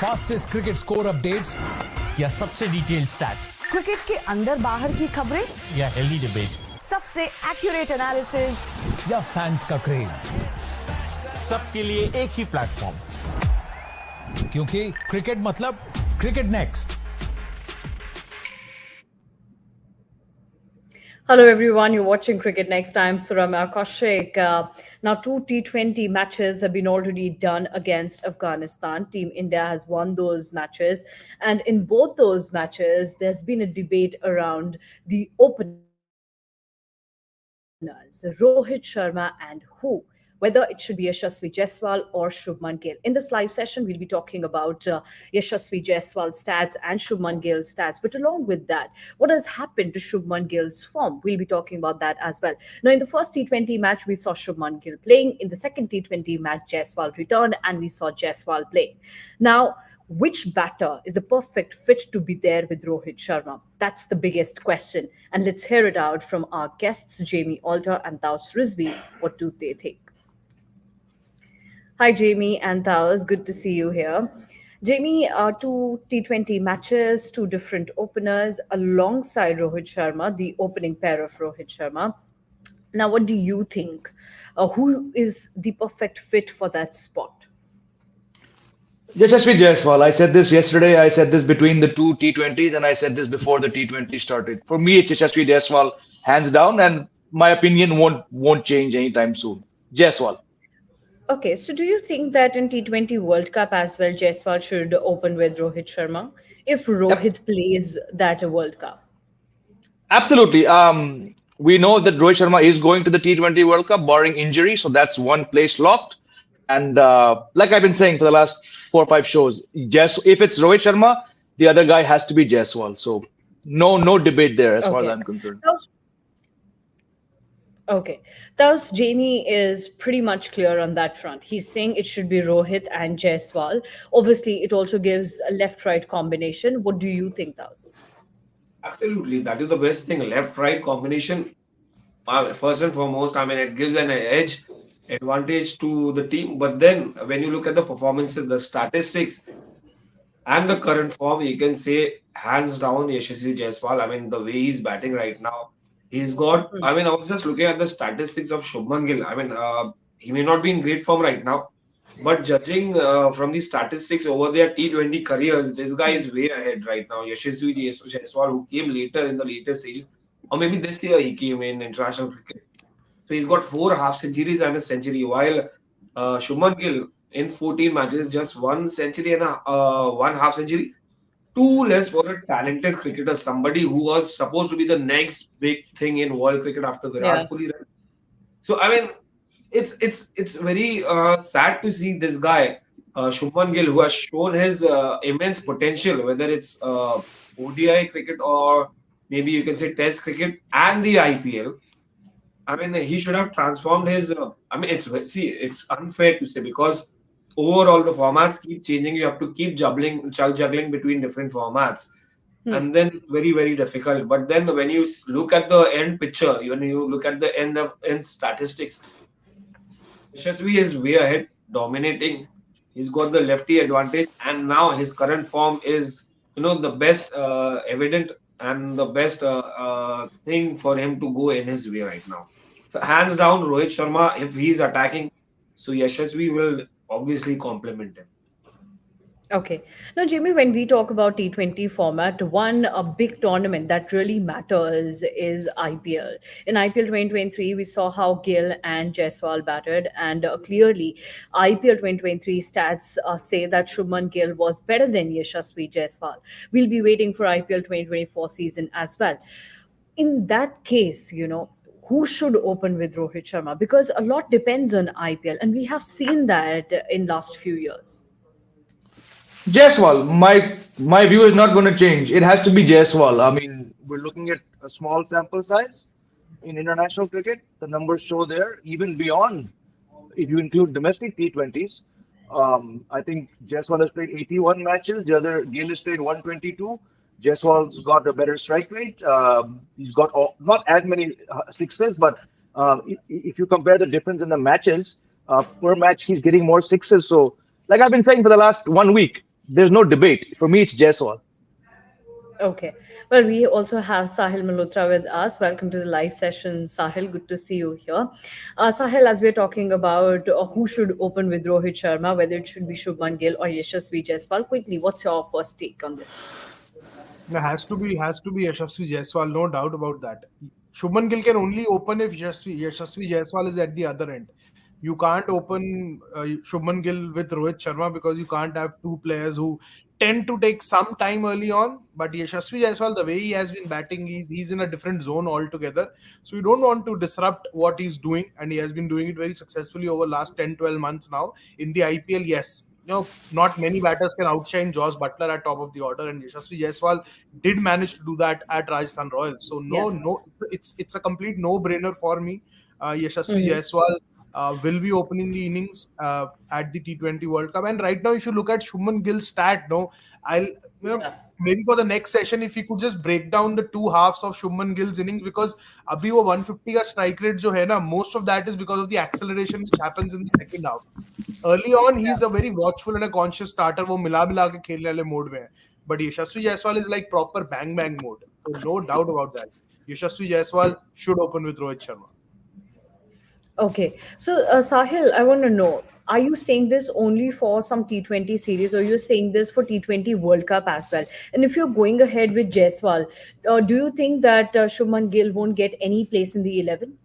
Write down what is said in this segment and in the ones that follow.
Fastest cricket score updates या सबसे detailed stats, cricket के अंदर बाहर की खबरें या हेल्दी डिबेट्स, सबसे एक्यूरेट एनालिसिस या फैंस का क्रेज, सबके लिए एक ही प्लेटफॉर्म, क्योंकि क्रिकेट मतलब cricket next. Hello everyone, you're watching Cricket Next. I'm Surama Kaushik. Now, two T20 matches have been already done against Afghanistan. Team India has won those matches. And in both those matches, there's been a debate around the openers, Rohit Sharma and who. Whether it should be Yashasvi Jaiswal or Shubman Gill. In this live session, we'll be talking about Yashasvi Jaiswal stats and Shubman Gill stats. But along with that, what has happened to Shubman Gill's form? We'll be talking about that as well. Now, in the first T20 match, we saw Shubman Gill playing. In the second T20 match, Jaiswal returned and we saw Jaiswal playing. Now, which batter is the perfect fit to be there with Rohit Sharma? That's the biggest question. And let's hear it out from our guests, Jamie Alter and Taus Rizvi. What do they think? Hi, Jamie and Taos. Good to see you here. Jamie, two T20 matches, two different openers alongside Rohit Sharma, the opening pair of Rohit Sharma. Now, what do you think? Who is the perfect fit for that spot? Yashasvi Jaiswal. I said this yesterday. I said this between the two T20s, and I said this before the T20 started. For me, it's Yashasvi Jaiswal, hands down, and my opinion won't change anytime soon. Jaiswal. Okay, so do you think that in T20 World Cup as well, Jaiswal should open with Rohit Sharma if Yep, Rohit plays that World Cup? absolutely. We know that Rohit Sharma is going to the T20 World Cup, barring injury, so that's one place locked. And like I've been saying for the last 4 or 5 shows, if it's Rohit Sharma, the other guy has to be Jaiswal. So no debate there as far as Okay. I'm concerned. Now, okay. Thus, Jamie is pretty much clear on that front. He's saying it should be Rohit and Jaiswal. Obviously, it also gives a left-right combination. What do you think, Thus? Absolutely, that is the best thing. Left-right combination. First and foremost, I mean, it gives an edge, advantage to the team. But then, when you look at the performances, the statistics, and the current form, you can say hands down Yashasvi Jaiswal. I mean, the way he's batting right now, he's got. I mean, I was just looking at the statistics of Shubman Gill. I mean, he may not be in great form right now, but judging from the statistics over their T20 careers, this guy is way ahead right now. Yashasvi Jaiswal, who came later in the later stages, or maybe this year he came in international cricket. So he's got 4 half centuries and a century, while Shubman Gill in 14 matches, just 1 century and one half century. Too less for a talented cricketer, somebody who was supposed to be the next big thing in world cricket after Yeah. Virat Kohli. So I mean, it's very sad to see this guy, Shubman Gill, who has shown his immense potential, whether it's ODI cricket or maybe you can say Test cricket and the IPL. I mean, he should have transformed his. I mean, it's unfair to say because overall the formats keep changing. You have to keep juggling between different formats, Hmm. and then very difficult. But then when you look at the end picture, when you look at the end statistics, Yashasvi is way ahead, dominating. He's got the lefty advantage, and now his current form is, the best evident and the best thing for him to go in his way right now. So hands down, Rohit Sharma, if he's attacking, so Yashasvi will obviously complement him. Okay. Now, Jamie, when we talk about T20 format, one a big tournament that really matters is IPL. In IPL 2023, we saw how Gill and Jaiswal batted, and clearly, IPL 2023 stats say that Shubman Gill was better than Yashasvi Jaiswal. We'll be waiting for IPL 2024 season as well. In that case, who should open with Rohit Sharma? Because a lot depends on IPL, and we have seen that in last few years. Jaiswal. My view is not going to change. It has to be Jaiswal. I mean, we're looking at a small sample size in international cricket. The numbers show there, even beyond, if you include domestic T20s. I think Jaiswal has played 81 matches. The other Gill has played 122. Jaiswal's got a better strike rate. He's got not as many sixes, but if you compare the difference in the matches per match, he's getting more sixes. So, like I've been saying for the last 1 week, there's no debate. For me, it's Jaiswal. Okay. Well, we also have Sahil Malhotra with us. Welcome to the live session, Sahil. Good to see you here. Sahil, as we're talking about who should open with Rohit Sharma, whether it should be Shubman Gill or Yashasvi Jaiswal, quickly, what's your first take on this? No, has to be Yashasvi Jaiswal, no doubt about that. Shubman Gill can only open if Yashasvi Jaiswal is at the other end. You can't open Shubman Gill with Rohit Sharma because you can't have two players who tend to take some time early on. But Yashasvi Jaiswal, the way he has been batting, he's in a different zone altogether. So you don't want to disrupt what he's doing, and he has been doing it very successfully over last 10-12 months now. In the IPL, yes, not many batters can outshine Josh Butler at top of the order, and Yashasvi Jaiswal did manage to do that at Rajasthan Royals. So Yeah. it's a complete no-brainer for me. Yashasvi Mhm. Jaiswal will be opening the innings at the T20 World Cup. And right now, if you look at Shubman Gill's stat, I'll Yeah. maybe for the next session, if he could just break down the two halves of Shubman Gill's innings, because abhi wo 150 ka strike rate jo hai na, most of that is because of the acceleration which happens in the second half. Early on, he's a very watchful and a conscious starter. वो मिला के खेलने वाले mode में है. But Yashasvi Jaiswal is like proper bang bang mode. So no doubt about that. Yashasvi Jaiswal should open with Rohit Sharma. Okay. So, Sahil, I want to know, are you saying this only for some T20 series, or you're saying this for T20 World Cup as well? And if you're going ahead with Jaiswal, do you think that Shubman Gill won't get any place in the 11?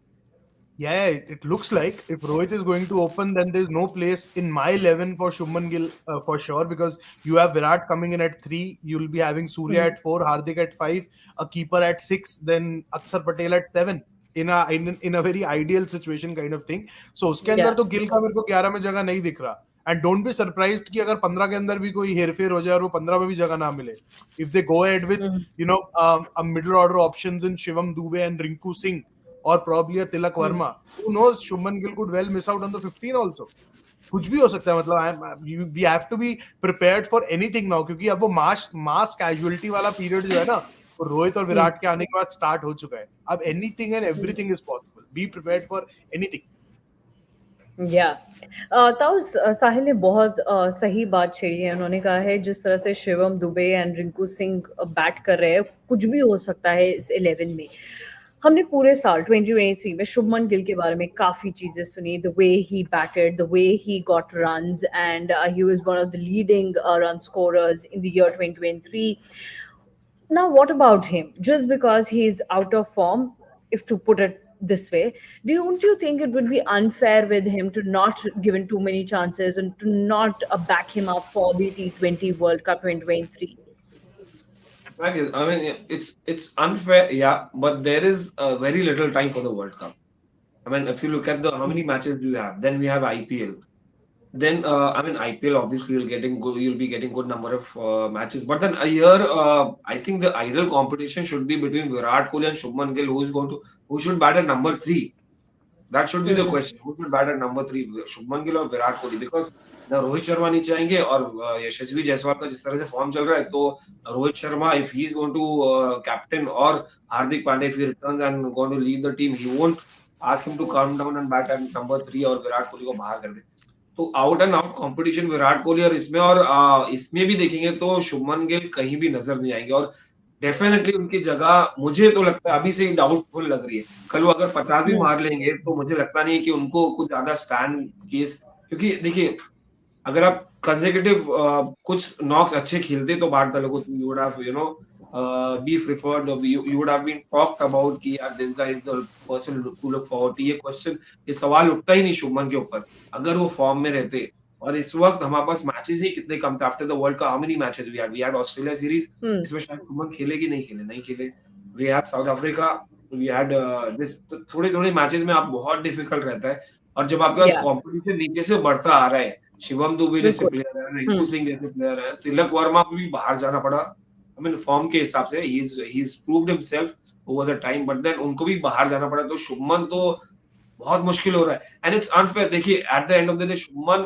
Yeah, it looks like if Rohit is going to open, then there's no place in my 11 for Shubman Gill for sure, because you have Virat coming in at 3, you'll be having Surya at 4, Hardik at 5, a keeper at 6, then Akshar Patel at 7. In a very ideal situation kind of thing. So उसके अंदर Yeah. तो गिल का मेरे को 11 में जगह नहीं दिख रहा. And don't be surprised कि अगर 15 के अंदर भी कोई हेरफेर हो जाए और वो 15 में भी जगह ना मिले. If they go ahead with a middle order options in Shivam Dube and Rinku Singh, or probably a Tilak Verma, who knows, Shubman Gill could well miss out on the 15 also. कुछ भी हो सकता है. मतलब we have to be prepared for anything now, क्योंकि अब वो mass casualty वाला period जो है ना, वो रोहित और विराट के आने के बाद स्टार्ट हो चुका है. अब anything and everything is possible. Be prepared for anything. या ताउस साहिल ने बहुत सही बात छेड़ी है. उन्होंने कहा है जिस तरह से शिवम दुबे एंड रिंकू सिंह बैट कर रहे हैं, कुछ भी हो सकता है इस 11 में. हमने पूरे साल 2023 में शुभमन गिल के बारे में काफ़ी चीज़ें सुनी. The way he batted, the way he got runs, and he was one of the leading run scorers in the year 2023. Now, what about him? Just because he's out of form, if to put it this way, don't you think it would be unfair with him to not give him too many chances and to not back him up for the T20 World Cup 2023? I mean, it's unfair, yeah, but there is very little time for the World Cup. I mean, if you look at how many matches do you have? Then we have IPL. Then I mean, IPL obviously you'll be getting good number of matches. But then a year, I think the ideal competition should be between Virat Kohli and Shubman Gill. Who should bat at number 3? That should be the question. Who should bat at number 3? Shubman Gill or Virat Kohli? Because now Rohit Sharma नीचे आएंगे और यशस्वी जायसवाल का जिस तरह से form चल रहा है, तो Rohit Sharma, if he is going to captain, or Hardik Pandya, if he returns and going to lead the team, he won't ask him to calm down and bat at number 3 और विराट कोहली को बाहर कर दे. तो out and out competition Virat Kohli और इसमें भी देखेंगे तो शुभमन गिल कहीं भी नजर नहीं आएंगे. और डेफिनेटली उनकी जगह मुझे तो लगता है अभी से डाउटफुल लग रही है. कल वो अगर 50 भी मार लेंगे तो मुझे लगता नहीं है कि उनको कुछ ज्यादा स्टैंड केस, क्योंकि देखिए अगर आप कंसेक्यूटिव कुछ नॉक्स अच्छे खेलते तो बाहर वालों को you would have be preferred, you would have been talked about कि यार this guy is the person to look forward to. ये क्वेश्चन, ये सवाल उठता ही नहीं शुभमन के ऊपर अगर वो फॉर्म में रहते. और इस वक्त हमारे पास मैचेस ही कितने कम थे. After the world cup how many matches we had Australia series, इसमें शायद शुभमन खेले कि नहीं खेले. We had South Africa, we had थोड़े मैचेस में आप बहुत डिफिकल्ट रहता है. और जब आपके पास कंपटीशन नीचे से बढ़ता आ रहा है, शिवम दुबे जैसे प्लेयर है, रिंकू सिंह जैसे प्लेयर है, तिलक वर्मा को भी बाहर जाना पड़ा. I mean, फॉर्म के हिसाब से he's proved himself over the time, but then उनको भी बाहर जाना पड़ा. तो शुभमन तो बहुत मुश्किल हो रहा है. And it's unfair. देखिए at the end of the day Shubman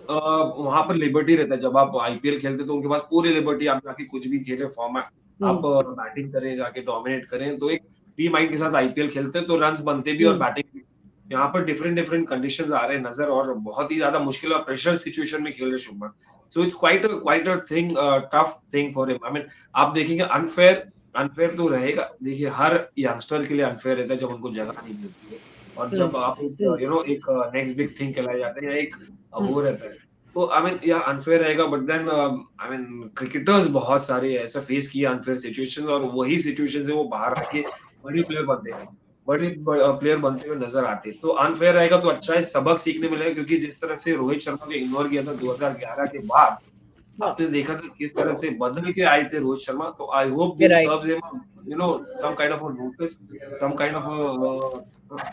वहां पर लिबर्टी रहता है. जब आप आईपीएल खेलते तो उनके पास पूरी लिबर्टी, आप जाके कुछ भी खेले फॉर्म में, आप बैटिंग करें, जाके डोमिनेट करें. तो एक फ्री माइंड के साथ आईपीएल खेलते हैं तो रन्स बनते भी और बैटिंग भी. यहाँ पर डिफरेंट डिफरेंट कंडीशंस आ रहे हैं नजर, और बहुत ही ज्यादा मुश्किल और प्रेशर सिचुएशन में खेल रहे Shubman. So it's quite a thing, tough thing for him. I mean आप देखेंगे अनफेयर अनफेयर तो रहेगा. देखिए हर यंगस्टर के लिए अनफेयर रहता है जब उनको जगह नहीं मिलती है, और जब आप एक एक नेक्स्ट बिग थिंग कहलाए जाते हैं, या एक वो रहता है. तो आई मीन यह अनफेयर रहेगा, but then I mean cricketers बहुत सारे ऐसा फेस किए अनफेयर सिचुएशंस, और वही सिचुएशन से वो बाहर आके बड़े प्लेयर बनते हैं, बड़े प्लेयर बनते हुए नजर आते हैं. तो अनफेयर रहेगा तो अच्छा है, सबक सीखने मिलेगा, क्योंकि जिस तरह से रोहित शर्मा को इग्नोर किया था 2011 के बाद, आपने देखा था किस तरह से बदल के आए थे रोहित शर्मा. तो I hope this Right. Serves him, some kind of a notice, some kind of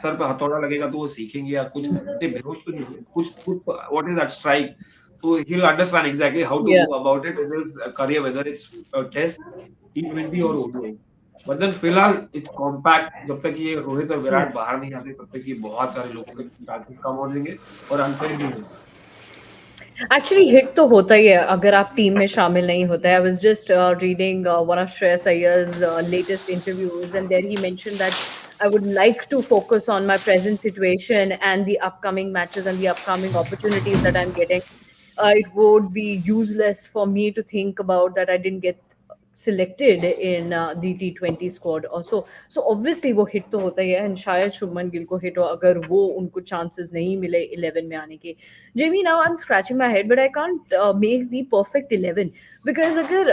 सर पे हथौड़ा लगेगा तो वो सीखेंगे, या कुछ इतने बेहोश तो नहीं हुए. कुछ कुछ what is that strike. So he'll understand exactly how to Yeah. go about it in his career, whether it's a test, T20 और ODI. बट देन फिलहाल इट्स कॉम्पैक्ट. जब तक ये रोहित और विराट बाहर नहीं आते, तब तक ये बहुत सारे लोगों के चांसेस कम हो जाएंगे, और अनफेयर भी होगा. एक्चुअली हिट तो होता ही है अगर आप टीम में शामिल नहीं होते. I was just reading one of Shreyas Iyer's latest interviews, and there he mentioned that I would like to focus on my present situation and the upcoming matches and the upcoming opportunities that I'm getting. It would be useless for me to think about that I didn't get selected in the T20 squad also. So obviously वो hit तो होता ही है, and शायद शुभमन गिल को hit हो अगर वो उनको chances नहीं मिले 11 में आने के. Jamie, now I'm scratching my head, but I can't make the perfect 11 because अगर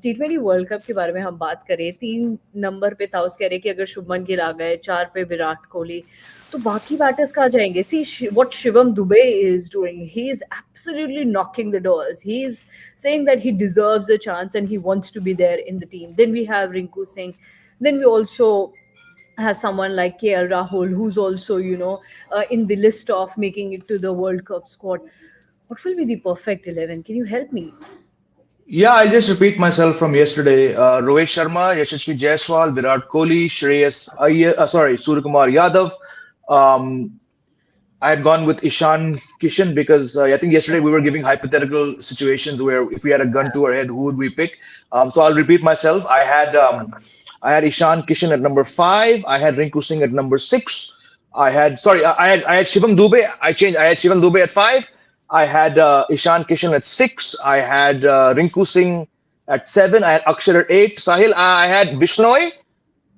T20 World Cup के बारे में हम बात करें, 3 नंबर पे ताउस कह रहे कि अगर शुभमन गिल आ गए, 4 पे विराट कोहली, तो बाकी बैटर्स कहाँ जाएंगे? See what Shivam Dube is doing. He is absolutely knocking the doors. He's saying that he deserves a chance and he wants to be there in the team. Then we have Rinku Singh. Then we also have someone like KL Rahul, who's also, in the list of making it to the World Cup squad. What will be the perfect 11? Can you help me? Yeah, I'll just repeat myself from yesterday. Rohit Sharma, Yashasvi Jaiswal, Virat Kohli, Shreyas Iyer, Suryakumar Yadav. Um, I had gone with Ishan Kishan because I think yesterday we were giving hypothetical situations where if we had a gun to our head, who would we pick? So I'll repeat myself. I had Ishan Kishan at number 5. I had Rinku Singh at number 6. I had Shivam Dube. I had Shivam Dube at 5. I had Ishan Kishan at 6. I had Rinku Singh at 7. I had Akshar at 8. Sahil, I had Bishnoi,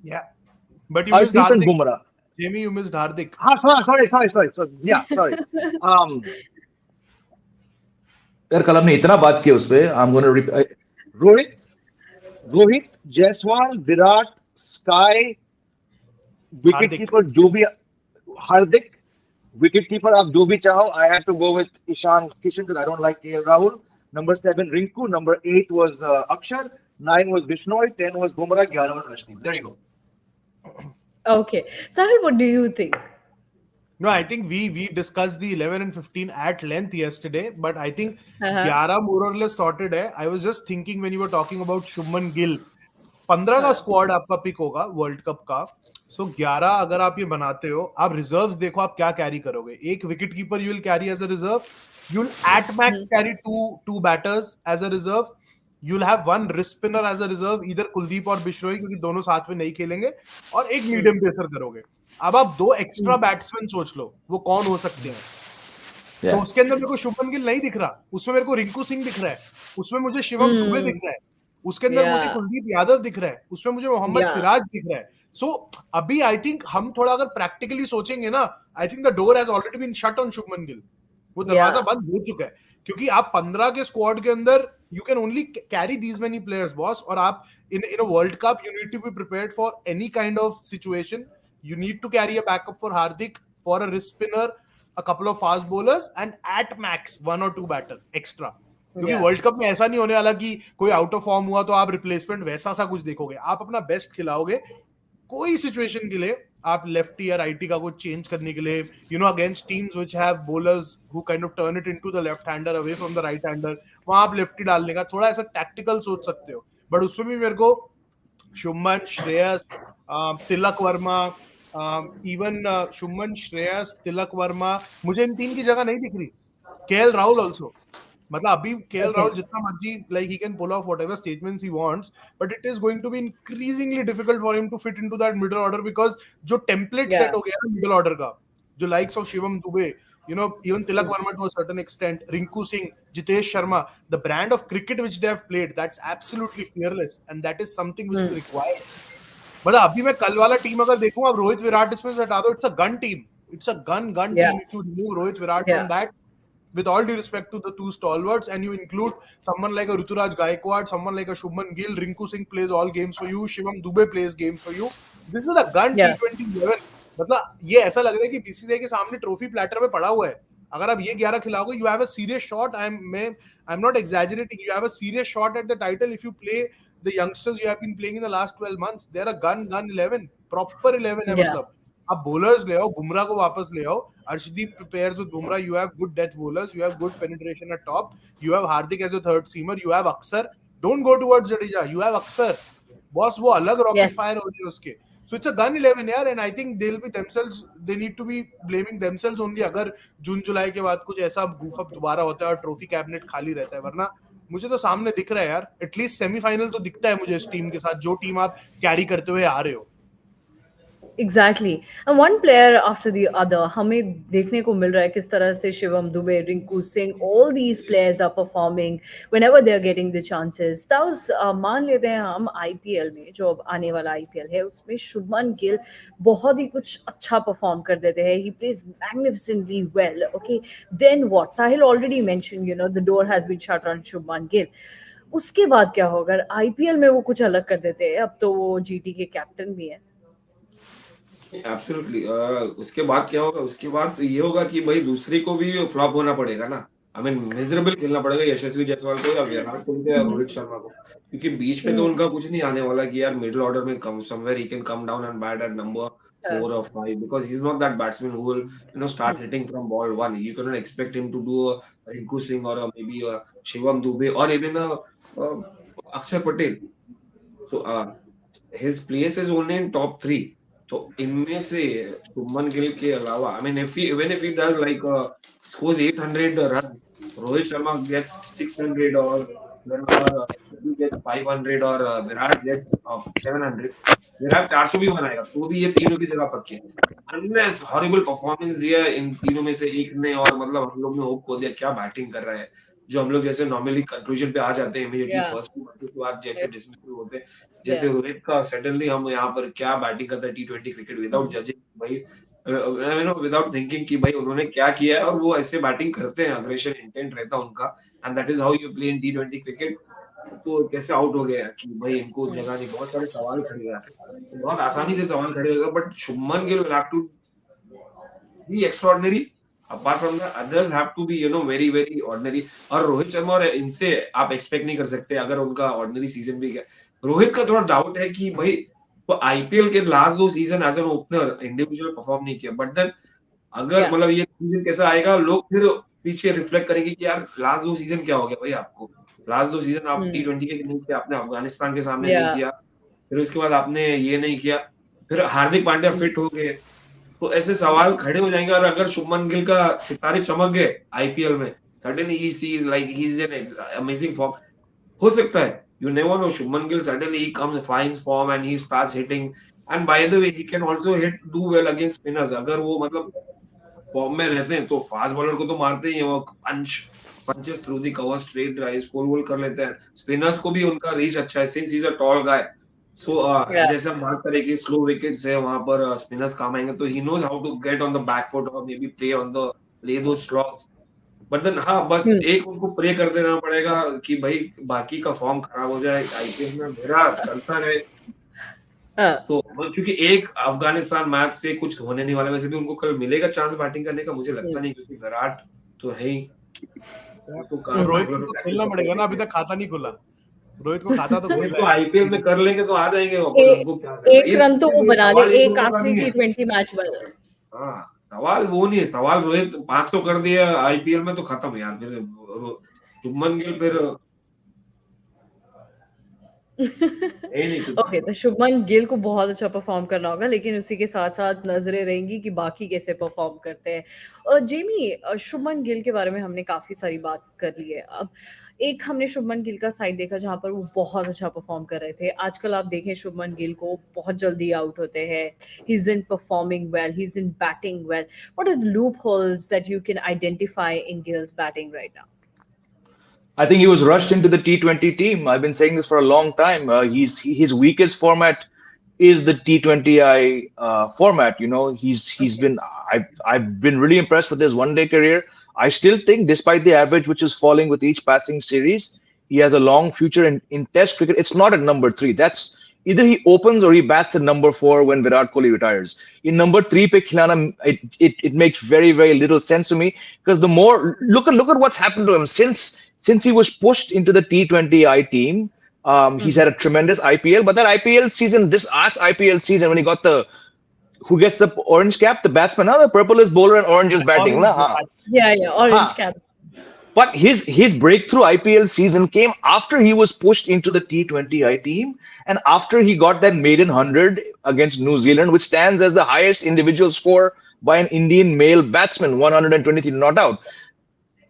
Yeah. But you missed Hardeep and Hardik. Bumrah. Jamie, you missed Hardik. Sorry. Yeah, sorry. यार कल हमने इतना बात किया उस पे. I'm going to Rohit Rohit Jaiswal Virat sky wicket keeper जो भी हार्दिक विकेट कीपर आप जो भी चाहो. I had to go with Ishan Kishan because I don't like KL Rahul. Number 7 Rinku. Number 8 was Akshar. 9 was Bishnoi. 10 was Bumrah. 11 was Rashdeep. There you go. Okay. Sahil, what do you think? No, I think we discussed the 11 and 15 at length yesterday, but I think 11 more or less sorted है. I was just thinking when you were talking about Shubman Gill, 15 का squad आपका pick होगा world cup का. सो 11 अगर आप ये बनाते हो, आप रिजर्व्स देखो आप क्या कैरी करोगे. एक wicket keeper you will carry as a reserve. You will at max carry two batters as a reserve. You will have one wrist spinner as a reserve, इधर कुलदीप और बिश्नोई, क्योंकि दोनों साथ में नहीं खेलेंगे, और एक मीडियम पेसर करोगे. अब आप 2 एक्स्ट्रा बैट्समैन सोच लो, वो कौन हो सकते हैं. तो उसके अंदर मेरे को शुभमन गिल नहीं दिख रहा, उसमें मेरे को रिंकू सिंह दिख रहा है, उसमें मुझे शिवम दुबे दिख रहा है, उसके अंदर मुझे कुलदीप यादव दिख रहा है, उसमें मुझे मोहम्मद सिराज दिख रहा है. सो अभी आई थिंक हम थोड़ा अगर प्रैक्टिकली सोचेंगे ना, I think the door has already been shut on Shubman Gill. वो दरवाजा बंद हो चुका है, क्योंकि आप 15 के स्क्वाड के अंदर you can only carry these many players boss. और आप in a world cup you need to be prepared for any kind of situation. You need to carry a backup for Hardik, for a wrist spinner, a couple of fast bowlers, and at max 1 or 2 batter extra. क्योंकि world cup में ऐसा नहीं होने वाला कि कोई out of form हुआ तो आप रिप्लेसमेंट वैसा सा कुछ देखोगे. आप अपना बेस्ट खिलाओगे. कोई सिचुएशन के लिए आप लेफ्टी या राइटी का कुछ चेंज करने के लिए, against teams which have bowlers who kind of turn it into the left hander away from the right hander, वहां आप लेफ्टी डालने का थोड़ा ऐसा टैक्टिकल सोच सकते हो. बट उसमें भी मेरे को शुभमन, श्रेयस, तिलक वर्मा, इवन शुभमन, श्रेयस, तिलक वर्मा, मुझे इन 3 की जगह नहीं दिख रही. KL Rahul also. मतलब अभी केएल राहुल जितना मर्जी like he can pull off whatever statements he wants, but it is going to be increasingly difficult for him to fit into that middle order, because जो टेम्पलेट सेट हो गया है middle order का, जो likes of Shivam Dube, even Tilak Verma to a certain extent, Rinku Singh, Jitesh Sharma, the brand of cricket which they have played, that's absolutely fearless, and that is something which is required. मतलब अभी मैं कल वाला team अगर देखूं, अब रोहित विराट इसमें से हटा दो, it's a gun team, it's a gun Yeah. Team. If you remove Rohit Virat Yeah. from that, with all due respect to the two stalwarts, and you include someone like a Ruturaj Gaikwad, someone like a Shubman Gill, Rinku Singh plays all games for you, Shivam Dube plays games for you. This is a gun Yeah. T20 11. मतलब ये ऐसा लग रहा है कि BCCI के सामने trophy platter में पड़ा हुआ है. अगर आप ये 11 खिलाओगे, you have a serious shot. I'm not exaggerating. You have a serious shot at the title if you play the youngsters you have been playing in the last 12 months. They're a gun 11, proper 11 है. Yeah. मतलब आप bowlers ले आओ, बुमराह को वापस ले आओ. Arshdeep pairs with Bumrah. You have good death bowlers. You have good penetration at top. You have Hardik as a third seamer. You have Aksar. Don't go towards Jadeja. You have Aksar. Boss, वो अलग rocket Yes. fire हो रही है उसके. So it's a gun 11 यार, and I think they'll be themselves. They need to be blaming themselves only अगर जून जुलाई के बाद कुछ ऐसा goof up दोबारा होता है और ट्रॉफी कैबिनेट खाली रहता है. वरना मुझे तो सामने दिख रहा है यार. एटलीस्ट सेमीफाइनल तो दिखता है मुझे इस टीम के साथ, जो टीम आप कैरी करते हुए आ रहे हो. Exactly. And one player after the other, हमें देखने को मिल रहा है किस तरह से Shivam Dubey, Rinku Singh, all these players are performing whenever they are getting the chances. That was मान लेते हैं हम IPL में, जो अब आने वाला IPL है, उसमें शुभमन गिल बहुत ही कुछ अच्छा परफॉर्म कर देते हैं. He plays magnificently well. Okay, then what? Sahil already mentioned, the door has been shut on Shubman Gill. उसके बाद क्या होगा? IPL में वो कुछ अलग कर देते हैं. अब तो वो GT के कैप्टन भी है. एब्सोल्युटली. उसके बाद क्या होगा? उसके बाद ये होगा कि भाई दूसरे को भी फ्लॉप होना पड़ेगा ना. आई मीन मिजरेबल खेलना पड़ेगा यशस्वी जायसवाल को या विराट कोहली या रोहित शर्मा को, क्योंकि बीच में तो उनका कुछ नहीं आने वाला कि यार मिडिल ऑर्डर में come somewhere he can come down and bat at number 4 or 5 because he's not that batsman who will start hitting from ball 1. You cannot expect him to do a Rinku Singh or maybe a Shivam Dube or even a Akshar Patel. So his place is only in top 3. तो इनमें से शुभमन गिल के अलावा, I mean, if he does like scores 800 run, Rohit Sharma gets 600 or he gets 500 or Virat gets 700, Virat 400 भी बनाएगा तो भी ये तीनों की जगह पक्की है. Unless horrible performance दिया इन तीनों में से एक ने और मतलब हम लोग ने होप खो दिया क्या बैटिंग कर रहा है, जो हम लोग जैसे नॉर्मली कंक्लूजन पे आ जाते हैं इमीडिएटली फर्स्ट मैचेस के बाद जैसे डिसमिस होते हैं, जैसे रोहित का सडनली हम यहाँ पर क्या बैटिंग करता है T20 क्रिकेट विदाउट जजिंग भाई, विदाउट थिंकिंग कि भाई उन्होंने क्या किया है, और वो ऐसे बैटिंग करते हैं, अग्रेशन इंटेंट रहता है उनका, and that is how you play in T20 cricket. तो कैसे आउट हो गया कि भाई इनको जगह नहीं. बहुत सारे सवाल खड़े हुए हैं, बहुत आसानी से सवाल खड़े हो गए, but Shubman Gill will have to be extraordinary. Apart from that, others have to be, very, very ordinary. और रोहित शर्मा और इनसे आप एक्सपेक्ट नहीं कर सकते अगर उनका ऑर्डिनरी सीजन भी गया. रोहित का थोड़ा डाउट है कि भाई वो आईपीएल के last 2 season as an opener individual perform नहीं किया, बट देन अगर मतलब ये सीजन कैसा आएगा, लोग फिर पीछे रिफ्लेक्ट करेंगे कि यार लास्ट 2 सीजन क्या हो गया भाई आपको. लास्ट 2 सीजन आप T20 के नहीं किया, आपने अफगानिस्तान के सामने नहीं किया, फिर उसके बाद आपने ये नहीं किया, फिर हार्दिक पांड्या फिट हो गए, तो ऐसे सवाल खड़े हो जाएंगे. और अगर शुभमन गिल का सितारे चमक गए आईपीएल में, suddenly he sees like he is an amazing form, हो सकता है, you never know, Shubman Gill suddenly he comes finds form and he starts hitting, and by the way he can also do well against spinners. अगर वो मतलब form में रहते हैं तो फास्ट बॉलर को तो मारते ही हैं, वो punches through the cover straight drives pull कर लेते हैं. स्पिनर्स को भी उनका रीच अच्छा है since he is a tall guy. So जैसे हम बात करें कि स्लो विकेट्स है वहां पर स्पिनर्स काम आएंगे, तो he knows how to get on the back foot और maybe play on the play though strokes. But then हाँ, बस एक उनको प्रे कर देना पड़ेगा कि भाई बाकी का फॉर्म खराब हो जाए, आईपीएल में मेरा चलता रहे. तो क्योंकि एक अफगानिस्तान मैच से कुछ होने नहीं वाला, वैसे भी उनको कल मिलेगा चांस बैटिंग करने का, मुझे लगता नहीं, क्योंकि विराट तो है ही. रोहित को तो खेलना पड़ेगा ना, अभी तक खाता नहीं खुला. रोहित को खाता तो तो आईपीएल में कर लेंगे तो आ जाएंगे एक रन तो वो बना ले एक आखिरी T20 मैच वाला. हाँ, सवाल वो नहीं है. सवाल रोहित 5 तो कर दिया आईपीएल में तो खत्म यार. फिर शुभमन गिल फिर नहीं कुछ ओके, तो शुभमन गिल को बहुत अच्छा परफॉर्म करना होगा, लेकिन उसी के साथ साथ नजरें रहेंगी कि बाकी कैसे परफॉर्म करते हैं। जेमी, शुभमन गिल के बारे में हमने काफी सारी बात कर ली है। अब एक हमने शुभमन गिल का साइड देखा जहां पर वो बहुत अच्छा परफॉर्म कर रहे थे। आजकल आप देखें शुभमन गिल को बहुत जल्दी आउट होते हैं। He is in performing well, he is in batting well. What are the loopholes that you can identify in Gill's batting right now? I think he was rushed into the T20 team. I've been saying this for a long time. His weakest format is the T20I format. You know, he's Okay. been I've been really impressed with his one-day career. I still think, despite the average which is falling with each passing series, he has a long future in Test cricket. It's not at number three. That's either he opens or he bats at number four when Virat Kohli retires. In number three, pick Khilana, it makes very little sense to me, because the more look at what's happened to him since he was pushed into the T20I team. He's had a tremendous IPL, but that IPL season, this last IPL season, when he got the who gets the orange cap, the batsman, the purple is bowler and orange is batting, Orange, na? Yeah, orange Ha. cap. But his breakthrough IPL season came after he was pushed into the T20I team, and after he got that maiden 100 against New Zealand, which stands as the highest individual score by an Indian male batsman, 123 not out.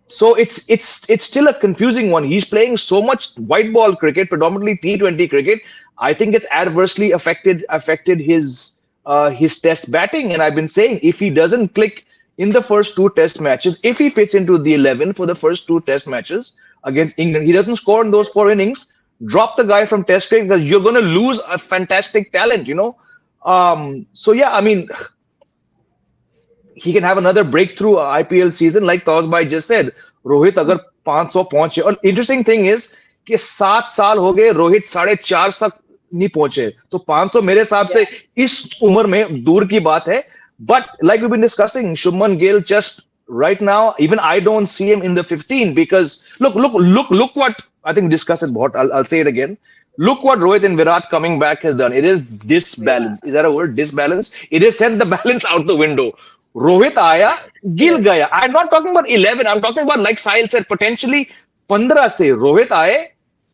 So it's still a confusing one. He's playing so much white ball cricket, predominantly T20 cricket. I think it's adversely affected his test batting. And I've been saying, if he doesn't click in the first two test matches, if he fits into the 11 for the first two test matches against England, he doesn't score in those four innings, drop the guy from test cricket, because you're going to lose a fantastic talent, you know. So yeah, I mean, he can have another breakthrough IPL season, like Tozbai just said. Rohit अगर 500 पहुंचे, और interesting thing is कि 7 साल हो गए, रोहित 4.5 तक नहीं पहुंचे, तो 500 मेरे हिसाब से इस उम्र में दूर की बात है. But like we've been discussing, Shubman Gill just right now, even I don't see him in the 15, because look what I think discuss it. I'll say it again. Look what Rohit and Virat coming back has done. It is disbalance. Is that a word? Disbalance. It has sent the balance out the window. Rohit आया, गिल गया. I'm not talking about 11. I'm talking about, like Sahil said, potentially 15 से रोहित आए,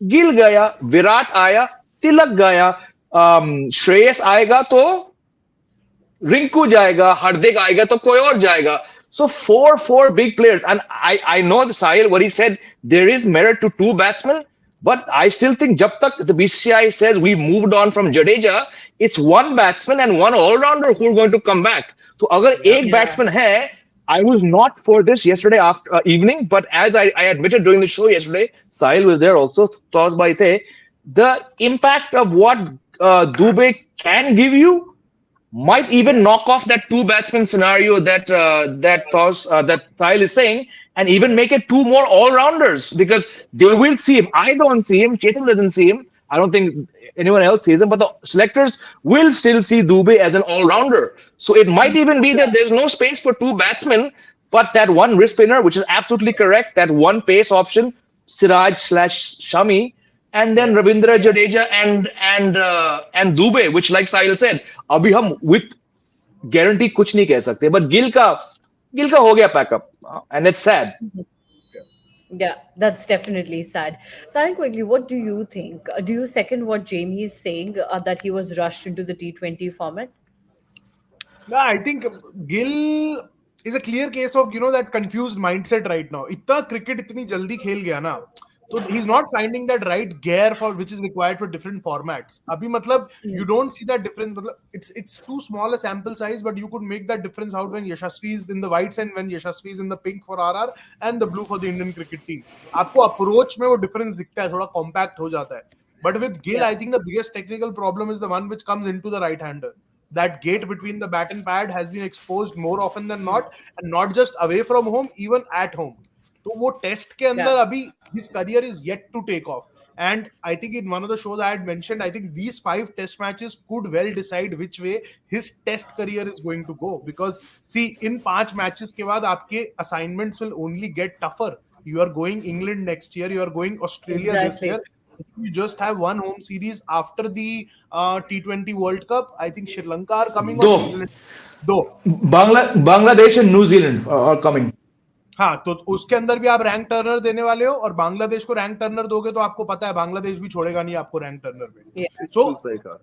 गिल गया, विराट आया, तिलक गया, श्रेयस आएगा तो रिंकू जाएगा, हार्दिक आएगा तो कोई और जाएगा. So four big players, and I know the Sahil what he said. There is merit to two batsmen, but I still think jab tak the BCCI says we moved on from Jadeja, it's one batsman and one all-rounder who are going to come back. तो अगर एक batsman है, I was not for this yesterday after evening, but as I admitted during the show yesterday, Sahil was there also, Toss by the impact of what Dubey can give you might even knock off that two batsman scenario that Sahil is saying, and even make it two more all-rounders, because they will see him. I don't see him. Chetan doesn't see him. I don't think anyone else sees him, but the selectors will still see Dubey as an all-rounder. So it might even be that there's no space for two batsmen, but that one wrist spinner, which is absolutely correct, that one pace option, Siraj/Shami, and then Ravindra Jadeja and Dubey, which, like Sahil said, अभी हम with guarantee कुछ नहीं कह सकते, but Gill का हो गया pack up, and it's sad. Yeah, that's definitely sad. Sahil, quickly, what do you think? Do you second what Jamie is saying, that he was rushed into the T20 format? No, I think Gill is a clear case of that confused mindset right now. इतना cricket इतनी जल्दी खेल गया ना, so he's not finding that right gear for which is required for different formats. अभी मतलब you don't see that difference. मतलब it's too small a sample size, but you could make that difference out when Yashasvi is in the whites and when Yashasvi is in the pink for RR and the blue for the Indian cricket team. आपको approach में वो difference दिखता है, थोड़ा compact हो जाता है. But with Gill, I think the biggest technical problem is the one which comes into the right-hander. That gate between the bat and pad has been exposed more often than not, and not just away from home, even at home. तो वो test के अंदर अभी his career is yet to take off. And I think in one of the shows I had mentioned, I think these 5 test matches could well decide which way his test career is going to go. Because see, in 5 matches के बाद आपके assignments will only get tougher. You are going England next year, you are going Australia this year. You just have one home series after the T20 World Cup. I think Sri Lanka are coming, or New Zealand. Bangladesh and New Zealand are coming. हाँ, तो उसके अंदर भी आप rank Turner देने वाले हो, और बांग्लादेश को रैंक टर्नर दोगे तो आपको पता है बांग्लादेश भी छोड़ेगा नहीं आपको रैंक टर्नर पे. So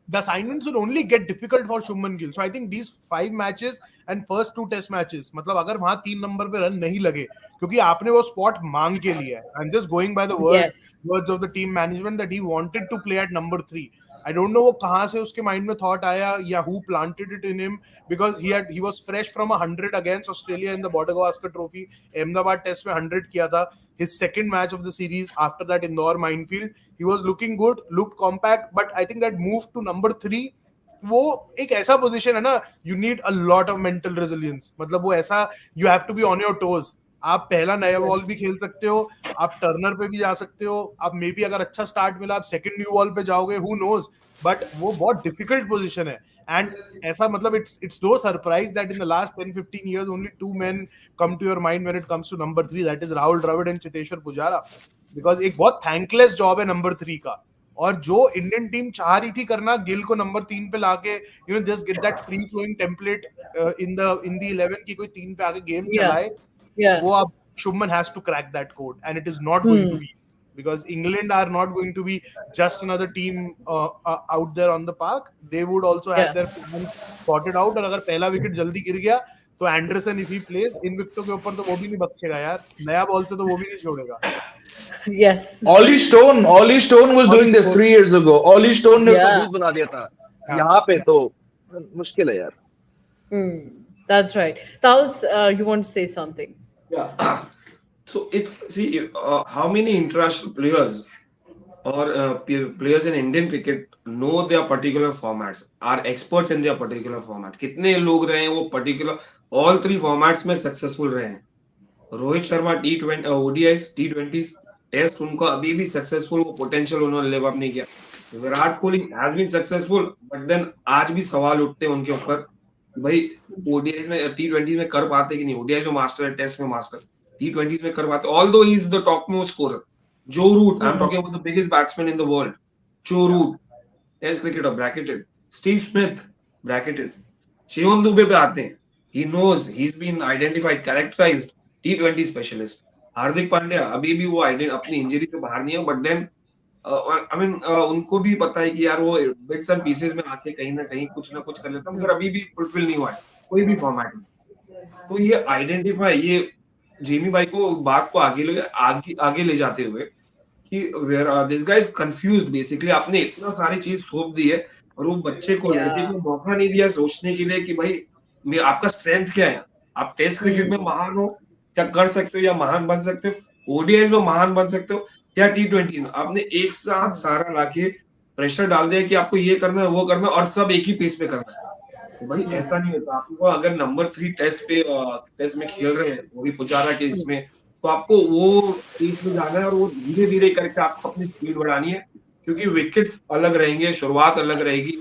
the assignments will only get difficult for Shubman Gill. So I think these 5 matches and first 2 test matches, मतलब अगर वहां 3 नंबर पे रन नहीं लगे, क्योंकि आपने वो स्पॉट मांग के लिया है. I'm just going by the words of the team management that he wanted to play at number 3. I don't know वो कहाँ से उसके माइंड में थॉट आया, या who planted it in him, because he was fresh from 100 against Australia in the Border Gavaskar Trophy. Ahmedabad Test में 100 किया था. His second match of the series after that Indore minefield, he was looking good, looked compact, but I think that move to number 3, वो एक ऐसा position है ना, you need a lot of mental resilience. मतलब वो ऐसा, you have to be on your toes. आप पहला नया बॉल भी खेल सकते हो, आप टर्नर पे भी जा सकते हो, आप मे बी अगर अच्छा स्टार्ट मिला आप सेकंड न्यू बॉल पे जाओगे, हु नोज, बट वो बहुत डिफिकल्ट पोजीशन है. एंड ऐसा मतलब it's no surprise that in the last 10-15 years only 2 men come to your mind when it comes to number 3, that is Rahul Dravid and Chiteshwar Pujara, because एक बहुत thankless job है number 3 का. और जो Indian team चाह रही थी करना, गिल को नंबर 3 पे लाके just get that free flowing template in the 11 की कोई 3 पे आके गेम चलाए, वो अब Shubman has to crack that code, and it is not going to be, because England are not going to be just another team out there on the park. They would also have their plans sorted out. और अगर पहला wicket जल्दी गिर गया तो Anderson, if he plays in विकेटों के ऊपर, तो वो भी नहीं बख्शेगा यार, नया बॉल से तो वो भी नहीं छोड़ेगा. Yes. Ollie Stone was doing this 3 years ago. Ollie Stone ने उसका दूध बना दिया था. यहाँ पे तो मुश्किल है यार. That's right. Taus, you want to say something? Yeah. So how many international players or players in Indian cricket know their particular formats, are experts in their particular formats. कितने लोग रहे हैं वो particular all 3 formats में successful रहे हैं. Rohit Sharma T20 ODIs, T20s, test उनको अभी भी सक्सेसफुल, वो पोटेंशियल उन्होंने लिव अप नहीं किया. Virat Kohli has been successful, but then आज भी सवाल उठते हैं उनके ऊपर, भाई ओडीआई में T20 में कर पाते कि नहीं. ओडीआई में मास्टर है, टेस्ट में मास्टर, T20 में कर पाते. Although he is the top most scorer. Joe Root, I am talking about the biggest batsman in the world. Joe Root test cricketer bracketed. Steve Smith bracketed. Shivam Dube पे आते हैं. He knows, he is been identified, characterised T20 specialist. Hardik Pandya अभी भी वो अपनी injury से बाहर नहीं है, बट देन आई मीन उनको भी पता है कि यार वो बिट्स एंड पीसेस में आके कहीं ना कहीं कुछ ना कुछ कर लेता, मगर अभी भी फुलफिल नहीं हुआ है कोई भी फॉर्मेट में. तो ये आइडेंटिफाई, ये जेमी भाई को बात को आगे ले जाते हुए कि this guy is confused basically. आपने इतना सारी चीज सौंप दी है और वो बच्चे को, लड़के को मौका नहीं दिया सोचने के लिए कि भाई आपका स्ट्रेंथ क्या है. आप टेस्ट क्रिकेट में महान हो, क्या कर सकते हो या महान बन सकते हो. ओडीआई में महान बन सकते हो या T20 में. आपने एक साथ सारा लाके प्रेशर डाल दिया कि आपको ये करना है, वो करना है, और सब एक ही पेस पे करना है. तो भाई ऐसा नहीं होता. आपको अगर नंबर 3 टेस्ट में खेल रहे हैं, वो भी पुजारा के इसमें, तो आपको वो पेस में जाना है और वो धीरे धीरे करके आपको अपनी स्पीड बढ़ानी है, क्योंकि विकेट अलग रहेंगे, शुरुआत अलग रहेगी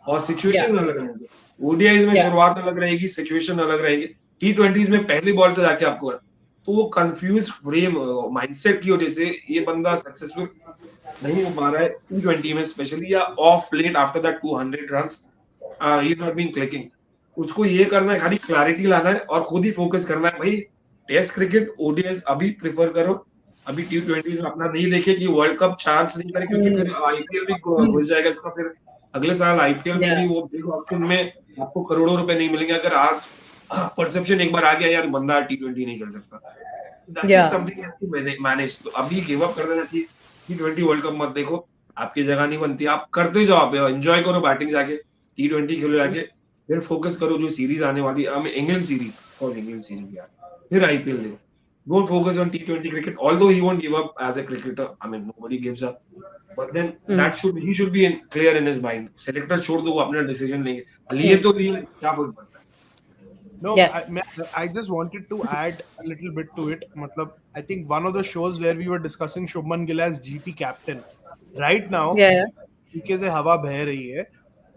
और सिचुएशन अलग रहेंगे. ओडीआई में शुरुआत अलग रहेगी, सिचुएशन अलग रहेगी. T20 में पहली बॉल से जाके आपको, तो वो कंफ्यूज फ्रेम माइंडसेट की वजह से ये बंदा सक्सेसफुल नहीं हो पा रहा है T20 में स्पेशली, या of late after that 200 runs he is not been clicking. उसको ये करना है, खाली क्लैरिटी लाना है और खुद ही फोकस करना है. भाई टेस्ट क्रिकेट ओडीआई अभी प्रेफर करो, अभी T20 में अपना नहीं देखे कि वर्ल्ड कप चांस नहीं करे, क्योंकि फिर आईपीएल भी घुस जाएगा इसका. फिर अगले साल आईपीएल में भी वो बिग ऑप्शन में आपको करोड़ों रुपए नहीं मिलेंगे अगर आज परसेप्शन एक बार आ गया यार बंदा T20 नहीं खेल सकता. मैनेज. तो अभी गिव अप कर देना चाहिए. T20 वर्ल्ड कप मत देखो, आपकी जगह नहीं बनती. आप करते जाओ, आप एंजॉय करो बैटिंग जाके, T20 खेलो जाके, फिर फोकस करो जो सीरीज आने वाली है, इंग्लैंड सीरीज यार, फिर आईपीएल देखो. Don't focus on T20 cricket. Although he won't give up as a cricketer, I mean nobody gives up. But then he should be clear in his mind. Selector छोड़ दो, वो अपना decision लेंगे. लिए तो लिए, क्या बोल पड़ता है. No, yes. I just wanted to add a little bit to it. Matlab, I think one of the shows where we were discussing Shubman Gill as GT captain. Right now, पीके से हवा बह रही है.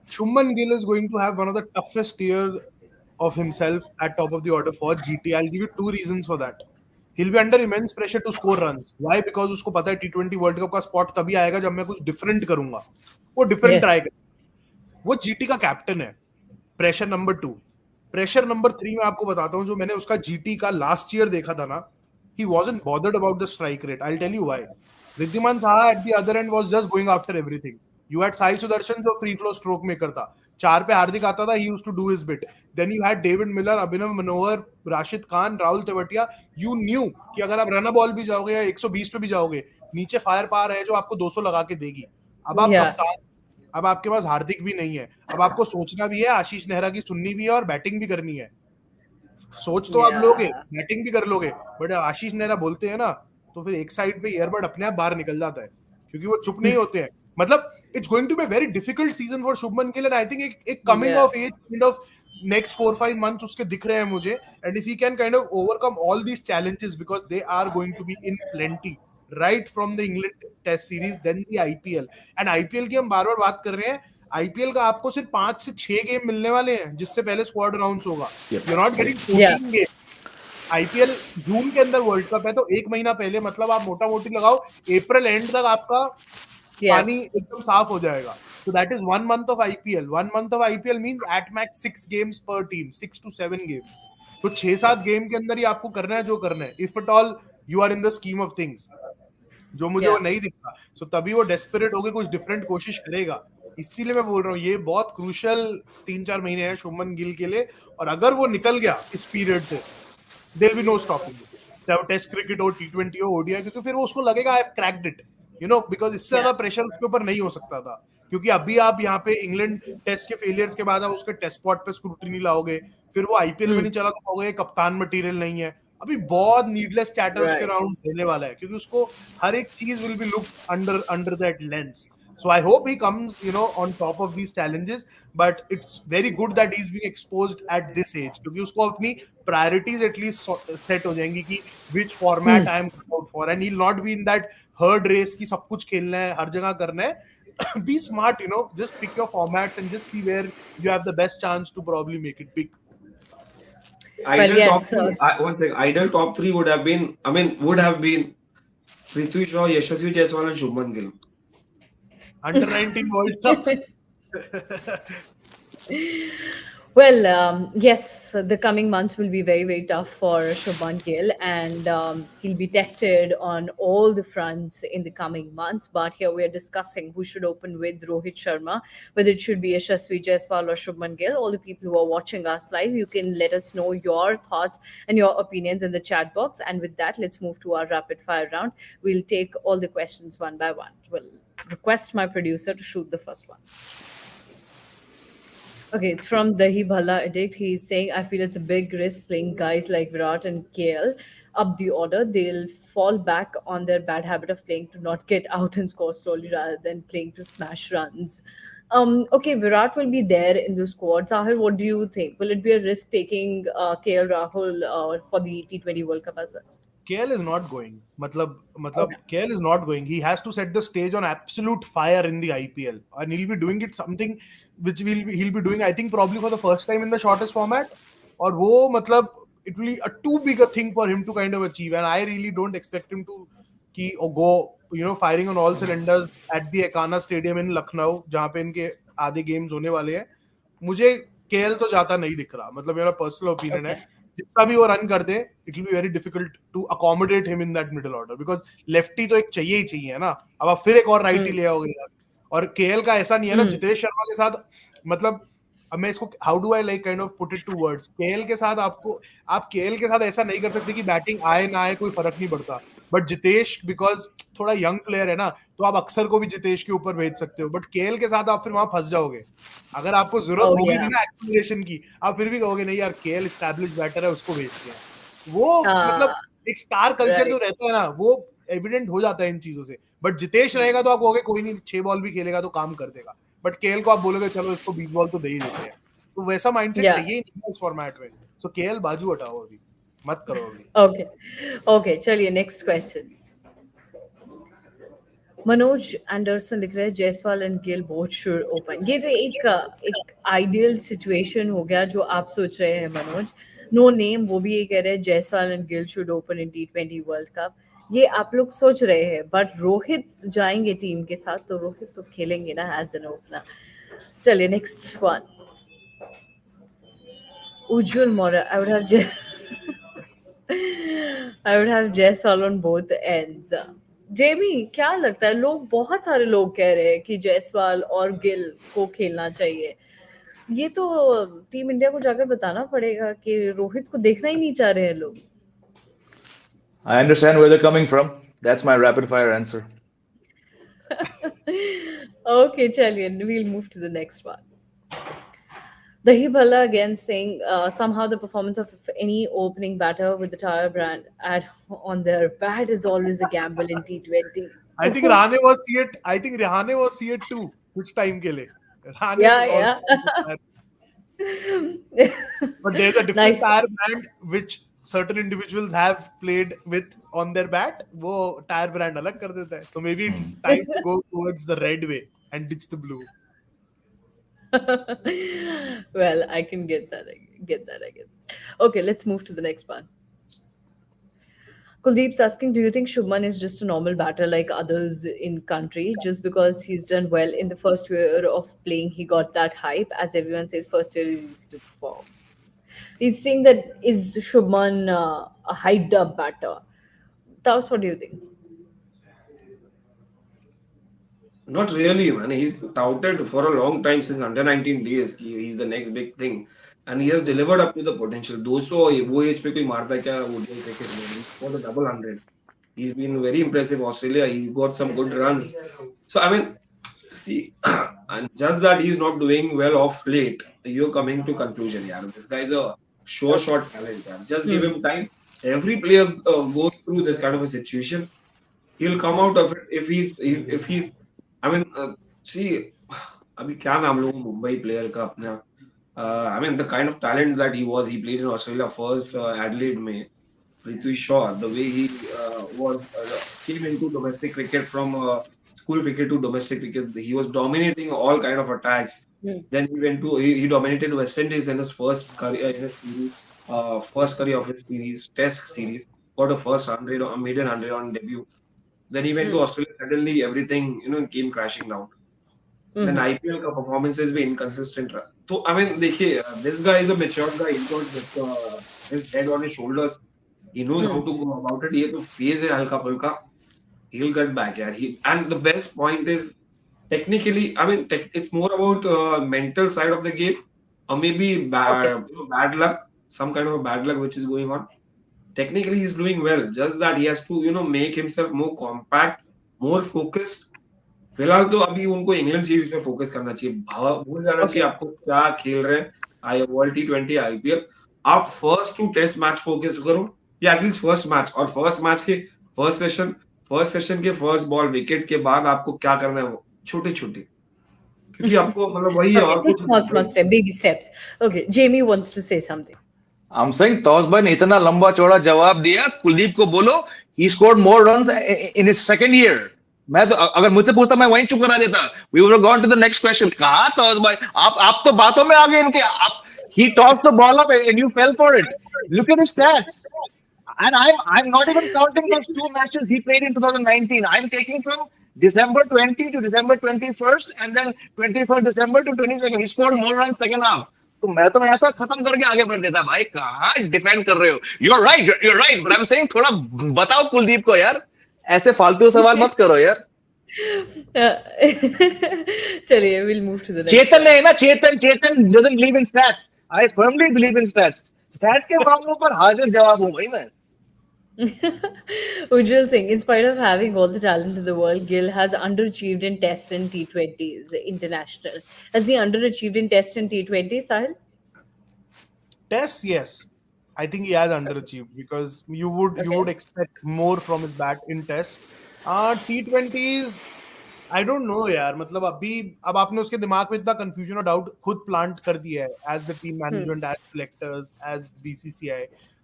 Shubman Gill is going to have one of the toughest year of himself at top of the order for GT. I'll give you 2 reasons for that. He'll be under immense pressure to score runs. Why? Because उसको पता है T20 world cup का spot तभी आएगा जब मैं कुछ different करूंगा. वो डिफरेंट ट्राई करेगा. वो GT का कैप्टन है. Pressure number 2. प्रेशर नंबर 3 मैं आपको बताता हूँ, जो मैंने उसका जीटी का लास्ट ईयर देखा था ना, he wasn't bothered about the strike rate. I'll tell you why. Riddhiman Saha at the other end was just going after everything. You had Sai Sudarshan जो free flow stroke maker था, 4 पे हार्दिक आता था, he used to do his bit. Then you had David Miller, Abhinav Manohar, Rashid Khan, Rahul Tewatia. You knew कि अगर आप run ball भी जाओगे या 120 पे भी जाओगे, नीचे फायर पावर है जो आपको 200 लगा के देगी. अब आप Yeah. कप्तान, अब आपके पास हार्दिक भी नहीं है, अब आपको सोचना भी है, आशीष नेहरा की सुननी भी है और बैटिंग भी करनी है. सोच तो आप लोगे, Yeah. बैटिंग भी कर लोगे, बट आशीष नेहरा बोलते हैं ना, तो फिर एक साइड पे ईयरबड अपने आप बाहर निकल जाता है, क्योंकि वो चुप नहीं होते हैं. मतलब it's going to be very difficult season for Shubman Gill, and I think एक coming Yeah. Of age kind of next 4-5 months उसके दिख रहे हैं मुझे. And if he can kind of overcome all these challenges, because they are going to be in plenty right from the England test series, then the IPL. And IPL की हम बार बार बात कर रहे हैं, आईपीएल का आपको सिर्फ 5 से 6 गेम मिलने वाले हैं, जिससे पहले स्क्वाड अनाउंस होगा. You are not getting 14 game. IPL June के अंदर वर्ल्ड कप है, तो एक महीना पहले, मतलब आप मोटा मोटी लगाओ अप्रैल एंड तक आपका पानी एकदम साफ हो जाएगा. So that is 1 month of IPL. 1 month of IPL means at max 6 games per team, 6 to 7 games. तो 6-7 गेम के अंदर ही आपको करना है जो करना है, if at all you are in the scheme of things. जो मुझे वो नहीं दिखता, सो तभी वो डेस्परेट होकर कुछ डिफरेंट कोशिश करेगा. इसीलिए मैं बोल रहा हूँ ये बहुत क्रूशियल 3-4 महीने हैं शुभमन गिल के लिए, और अगर वो निकल गया इस पीरियड से, there will be no stopping, चाहे वो टेस्ट क्रिकेट हो, टी20 हो, ओडीआई, क्योंकि फिर वो उसको लगेगा I have cracked it, you know, because इससे ज्यादा प्रेशर उसके ऊपर नहीं हो सकता था. क्योंकि अभी आप यहाँ पे इंग्लैंड टेस्ट के फेलियर्स के बाद आप उसके टेस्ट स्पॉट पे स्क्रूटनी लाओगे, फिर वो आईपीएल में नहीं चला तो कहोगे कप्तान मटेरियल नहीं है. अभी बहुत नीडलेस चैटर उसके राउंड देने वाला है, क्योंकि उसको हर एक चीज will be looked under that lens. So I hope he comes, you know, on top of these challenges. But it's very good that he's being exposed at this age, क्योंकि उसको अपनी priorities at least set हो जाएंगी कि which format I am out for, and he'll not be in that herd race कि सब कुछ खेलना है, हर जगह करना है. Be smart, you know, just pick your formats and just see where you have the best chance to probably make it big. Ideal top three, one thing, ideal top three would have been, would have been Prithvi Shaw, Yashasvi Jaiswal, and Shubman Gill. Under 19 World Cup. Well, yes, the coming months will be very, very tough for Shubman Gill, and he'll be tested on all the fronts in the coming months. But here we are discussing who should open with Rohit Sharma, whether it should be Yashasvi Jaiswal or Shubman Gill. All the people who are watching us live, you can let us know your thoughts and your opinions in the chat box. And with that, let's move to our rapid fire round. We'll take all the questions one by one. We'll request my producer to shoot the first one. Okay, it's from Dahi Bhala Addict. He's saying, I feel it's a big risk playing guys like Virat and KL up the order. They'll fall back on their bad habit of playing to not get out and score slowly rather than playing to smash runs. Okay, Virat will be there in the squad. Sahil, what do you think? Will it be a risk taking KL Rahul for the T20 World Cup as well? KL is not going. KL is not going. He has to set the stage on absolute fire in the IPL, and he'll be doing it something which he'll be doing, I think, probably for the first time in the shortest format. Or it will be a too big a thing for him to kind of achieve, and I really don't expect him to go, you know, firing on all cylinders at the Ekana Stadium in Lucknow, जहाँ पे इनके आधे games होने वाले हैं. मुझे KL तो जाता नहीं दिख रहा. मतलब मेरा personal opinion है. जितना भी वो रन कर दे, it will be very difficult to accommodate him in that middle order, because lefty तो एक चाहिए ही चाहिए है ना. अब आप फिर एक और righty ले आओगे यार. और केएल का ऐसा नहीं है ना, जितेश शर्मा के साथ, मतलब अब मैं इसको how do I like kind of put it to words, KL के साथ आप केएल के साथ ऐसा नहीं कर सकते कि बैटिंग आए ना आए कोई फर्क नहीं पड़ता. बट जितेश बिकॉज थोड़ा यंग प्लेयर है ना, तो आप अक्सर को भी जितेश के ऊपर भेज सकते हो. बट केएल के साथ आप फिर वहां फंस जाओगे. अगर आपको जरूरत होगी भी ना एक्सप्लेनेशन की, आप फिर भी कहोगे नहीं यार केएल एस्टैब्लिश बैटर है, उसको भेजते हैं. वो मतलब एक स्टार कल्चर जो रहता है ना, वो एविडेंट हो जाता है इन चीजों से. बट जितेश रहेगा तो आप कहोगे कोई नहीं, 6 बॉल भी खेलेगा तो काम कर देगा. बट केएल को आप बोलोगे चलो इसको 20 बॉल तो दे ही देते हैं. तो वैसा माइंडसेट चाहिए ही नहीं इस फॉर्मेट में. सो केएल बाजू हटाओ, अभी मत करो अभी. ओके चलिए नेक्स्ट क्वेश्चन. मनोज एंडरसन लिख रहे हैं Jaiswal and Gill both should open. ये तो एक आइडियल सिचुएशन हो गया जो आप सोच रहे हैं मनोज. नो नेम वो भी ये कह रहे हैं Jaiswal and Gill should open in T20 world cup. ये आप लोग सोच रहे हैं, बट रोहित जाएंगे टीम के साथ, तो रोहित तो खेलेंगे ना एज एन ओपनर. चलिए next one. Ujjwal Mora. I would have I would have Jaiswal on both ends. Jamie क्या लगता है लोग बहुत सारे लोग कह रहे हैं कि जायसवाल और गिल को खेलना चाहिए ये तो टीम इंडिया को जाकर बताना पड़ेगा कि रोहित को देखना ही नहीं चाह रहे हैं लोग I understand where they're coming from. That's my rapid fire answer. Okay, chaliye, we'll move to the next one. Dahi Bhalla again saying somehow the performance of any opening batter with the Tire brand ad on their bat is always a gamble in T20. I think Rahane was see it. I think Rahane was see it too. Which time ke liye? Rahane Yeah. But there's a different Nice. tire brand which certain individuals have played with on their bat. वो tire brand अलग कर देता है. So maybe it's time to go towards the red way and ditch the blue. Well, I can get that. I get that. Okay, let's move to the next one. Kuldeep's asking, do you think Shubman is just a normal batter like others in country? Just because he's done well in the first year of playing, he got that hype. As everyone says, first year is easy to perform. He's saying that is Shubman a hyped up batter? Taos, what do you think? Not really, man. He's touted for a long time since under 19 days. He's the next big thing. And he has delivered up to the potential. 200 वो as पे कोई मारता है क्या ODI cricket में? He's got a double 100. He's been very impressive. Australia, he got some good runs. So I mean, see, and just that he's not doing well off late, you're coming to conclusion. Yeah, this guy is a sure shot talent. Yeah. Just give him time. Every player goes through this kind of a situation. He'll come out of it if he's. I mean, see, अभी क्या नाम लूँ Mumbai player का अपना I mean, the kind of talent that he was, he played in Australia first, Adelaide में, Prithvi Shaw, the way he came into domestic cricket from school cricket to domestic cricket, he was dominating all kind of attacks. Then he dominated West Indies in his first career in his series, first career of his series, Test series, got a first 100, maiden 100 on debut. Then he went to Australia. Suddenly, everything came crashing down. Then IPL का performances भी inconsistent रहा. तो I mean देखिए, this guy is a mature guy. He's got his head on his shoulders. He knows how to go about it. ये तो phase है हल्का फुल्का. He'll get back, यार. And the best point is technically, I mean, it's more about mental side of the game, or maybe bad luck, some kind of a bad luck which is going on. Technically, he's doing well. Just that he has to make himself more compact, more focused. फिलहाल तो अभी उनको England series में focus करना चाहिए भूल जाना चाहिए आपको क्या खेल रहे हैं वर्ल्ड T20 IPL आप first two test match focus करो या एटलीस्ट फर्स्ट मैच और फर्स्ट मैच के फर्स्ट सेशन के फर्स्ट बॉल विकेट के बाद आपको क्या करना है वो छोटे क्योंकि आपको मतलब वही और कुछ baby steps. Okay, Jamie wants to say something. I'm saying Toss भाई ने इतना लंबा चौड़ा जवाब दिया कुलदीप को बोलो he scored more runs in his second year. मैं तो अगर मुझसे पूछता मैं वहीं चुप करा देता we would have gone to the next question कहा Toss भाई आप तो बातों में आ गए इनके he tossed the ball up and you fell for it. Look at his stats and I'm not even counting those two matches he played in 2019. I'm taking from December 20 to December 21st and then 21st December to 22nd. He scored more runs second half. तो मैं तो ऐसा खत्म करके आगे बढ़ देता भाई कहाँ डिपेंड कर रहे हो you're right but I'm saying थोड़ा बताओ कुलदीप को यार ऐसे फालतू सवाल मत करो यार चलिए we'll move to the next चेतन है ना चेतन doesn't believe in stats I firmly believe in stats के मामलों पर हाजिर जवाब हूँ भाई मैं Ujjwal Singh, in spite of having all the talent in the world, Gill has underachieved in Test and T20s international. Has he underachieved in Test and T20, Sahil? Test, yes. I think he has underachieved because you would expect more from his bat in Test. T20s, I don't know यार मतलब अब आपने उसके दिमाग में इतना confusion और doubt खुद plant कर दिया है as the team management, as selectors, as BCCI.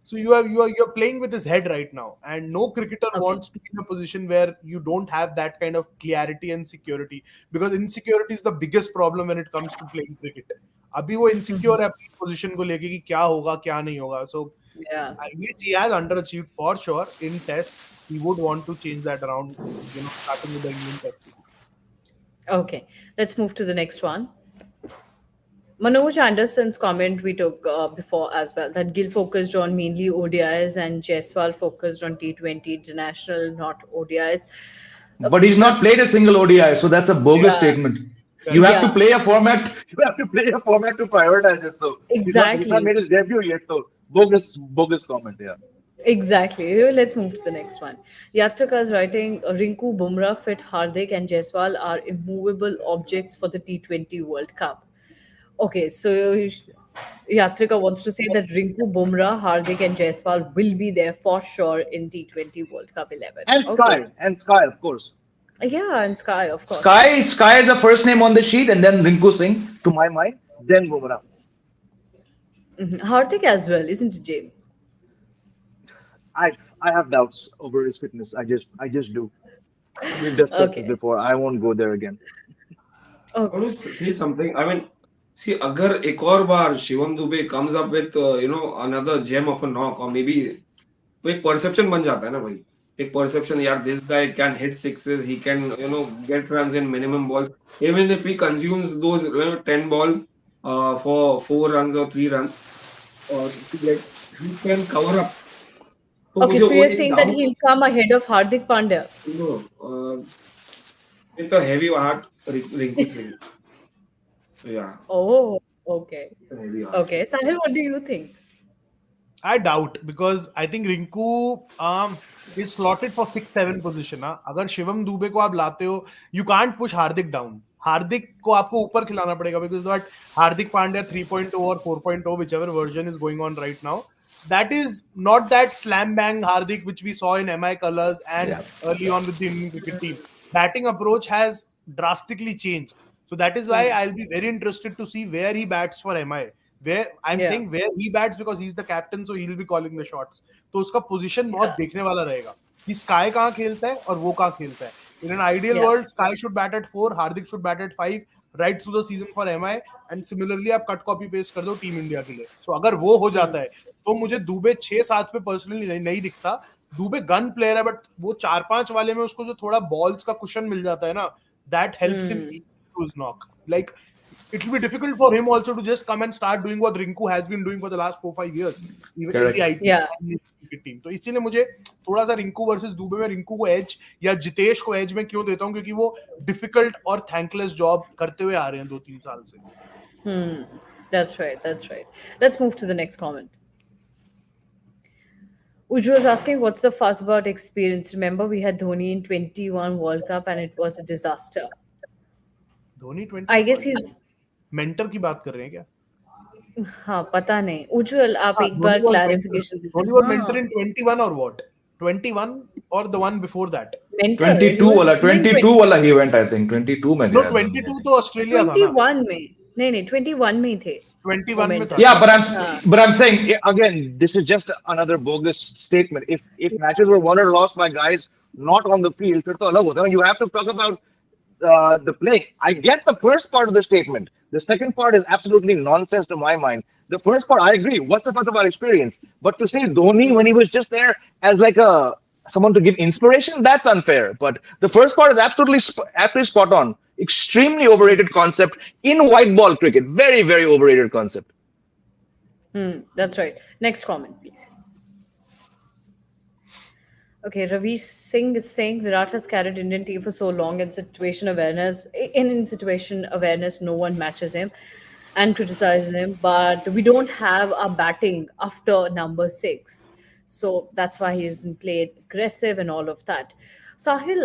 So you're playing with his head right now, and no cricketer wants to be in a position where you don't have that kind of clarity and security because insecurity is the biggest problem when it comes to playing cricket. अभी वो insecure है अपनी position को लेके कि क्या होगा क्या नहीं होगा. So yes, he has underachieved for sure in Test. He would want to change that around, starting with the Indian Test. Okay, let's move to the next one. Manoj Anderson's comment we took before as well, that Gill focused on mainly ODIs and Jaiswal focused on T20 international, not ODIs. But he's not played a single ODI, so that's a bogus Yeah, statement. You have to yeah, play a format. You have to play a format to prioritize it. So he's not exactly. made his debut yet. So bogus comment. Yeah. Exactly. Let's move to the next one. Yatrika is writing Rinku, Bumrah, Fit, Hardik, and Jaiswal are immovable objects for the T20 World Cup. Okay, so Yatrika wants to say that Rinku, Bumrah, Hardik, and Jaiswal will be there for sure in T20 World Cup 11. And Okay. Sky, of course. Yeah, and Sky, of course. Sky is the first name on the sheet, and then Rinku Singh, to my mind, then Bumrah. Hardik as well, isn't it, Jane? I I have doubts over his fitness. I just do. We've discussed this Okay. before. I won't go there again. I Okay. want to say something. I mean, see, अगर एक और बार Shivam Dubey comes up with another gem of a knock, or maybe तो एक perception बन जाता है ना भाई. एक perception, यार, this guy can hit sixes, he can get runs in minimum balls. Even if he consumes those 10 balls for 4 runs or 3 runs, or like he can cover up. तो Okay, मुझे so वो you're एक saying that doubt, he'll come ahead of Hardik Pandya. with a heavy heart, Rinku Singh. So yeah, Oh, okay. heavy heart. Okay. Sahil, what do you think? I doubt because I think Rinku is slotted for 6-7 position. हाँ, अगर शिवम दुबे को आप लाते हो, you can't push Hardik down. हार्दिक को आपको ऊपर खिलाना पड़ेगा because that Hardik Pandya 3.0 or 4.0, whichever version is going on right now, that is not that slam bang Hardik which we saw in MI colors and Yeah. early on with the Indian cricket team. Batting approach has drastically changed. So that is why I'll be very interested to see where he bats for MI. Where I'm Yeah. saying where he bats because he's the captain, so he'll be calling the shots. तो उसका position बहुत देखने वाला रहेगा कि Sky कहाँ खेलता है और वो कहाँ खेलता है. In an ideal Yeah. world, Sky should bat at 4, Hardik should bat at 5, right through the season for MI, and similarly आप cut copy paste कर दो टीम इंडिया के लिए. So अगर वो हो जाता है तो मुझे दुबे 6-7 पे पर्सनली नहीं दिखता. दुबे गन प्लेयर है बट वो 4-5 वाले में उसको जो थोड़ा बॉल्स का कुशन मिल जाता है ना, that helps him to his knock. Like it will be difficult for him also to just come and start doing what Rinku has been doing for the last 4-5 years, even Correct. in the IPL Yeah. and in the cricket team. तो इसीलिए मुझे थोड़ा सा Rinku versus Dubey में रिंकू को as या जितेश को as में क्यों देता हूँ, क्योंकि वो डिफिकल्ट और थैंकलेस जॉब करते हुए आ रहे हैं 2-3 साल से. That's right. That's right. Let's move to the next comment. Uju was asking, what's the fuss about experience? Remember, we had Dhoni in 21 World Cup and it was a disaster. Dhoni 20 I guess he's... mentor की बात कर रहे हैं क्या? हाँ, पता नहीं. उज्जवल, आप एक बार धोनी clarification दीजिए. was हाँ, mentor in 21 or what? 21 or the one before that? mentor. 22 He was वाला doing 22 वाला he went, I think 22 में No, गया था. 22 तो ऑस्ट्रेलिया था ना. 21 में. नहीं, 21 में ही थे. 21 में था. Yeah, हाँ. but I'm saying again, this is just another bogus statement. If matches were won or lost by guys not on the field, फिर तो अलग होता है. You have to talk about the play. I get the first part of the statement. The second part is absolutely nonsense to my mind. The first part, I agree. What's the fuss about experience? But to say Dhoni when he was just there as like someone to give inspiration, that's unfair. But the first part is absolutely spot on. Extremely overrated concept in white ball cricket. Very, very overrated concept. That's right. Next comment, please. Okay, Ravi Singh is saying Virat has carried Indian team for so long in situation awareness. In situation awareness, no one matches him and criticizes him. But we don't have a batting after number 6. So that's why he isn't played aggressive and all of that. Sahil,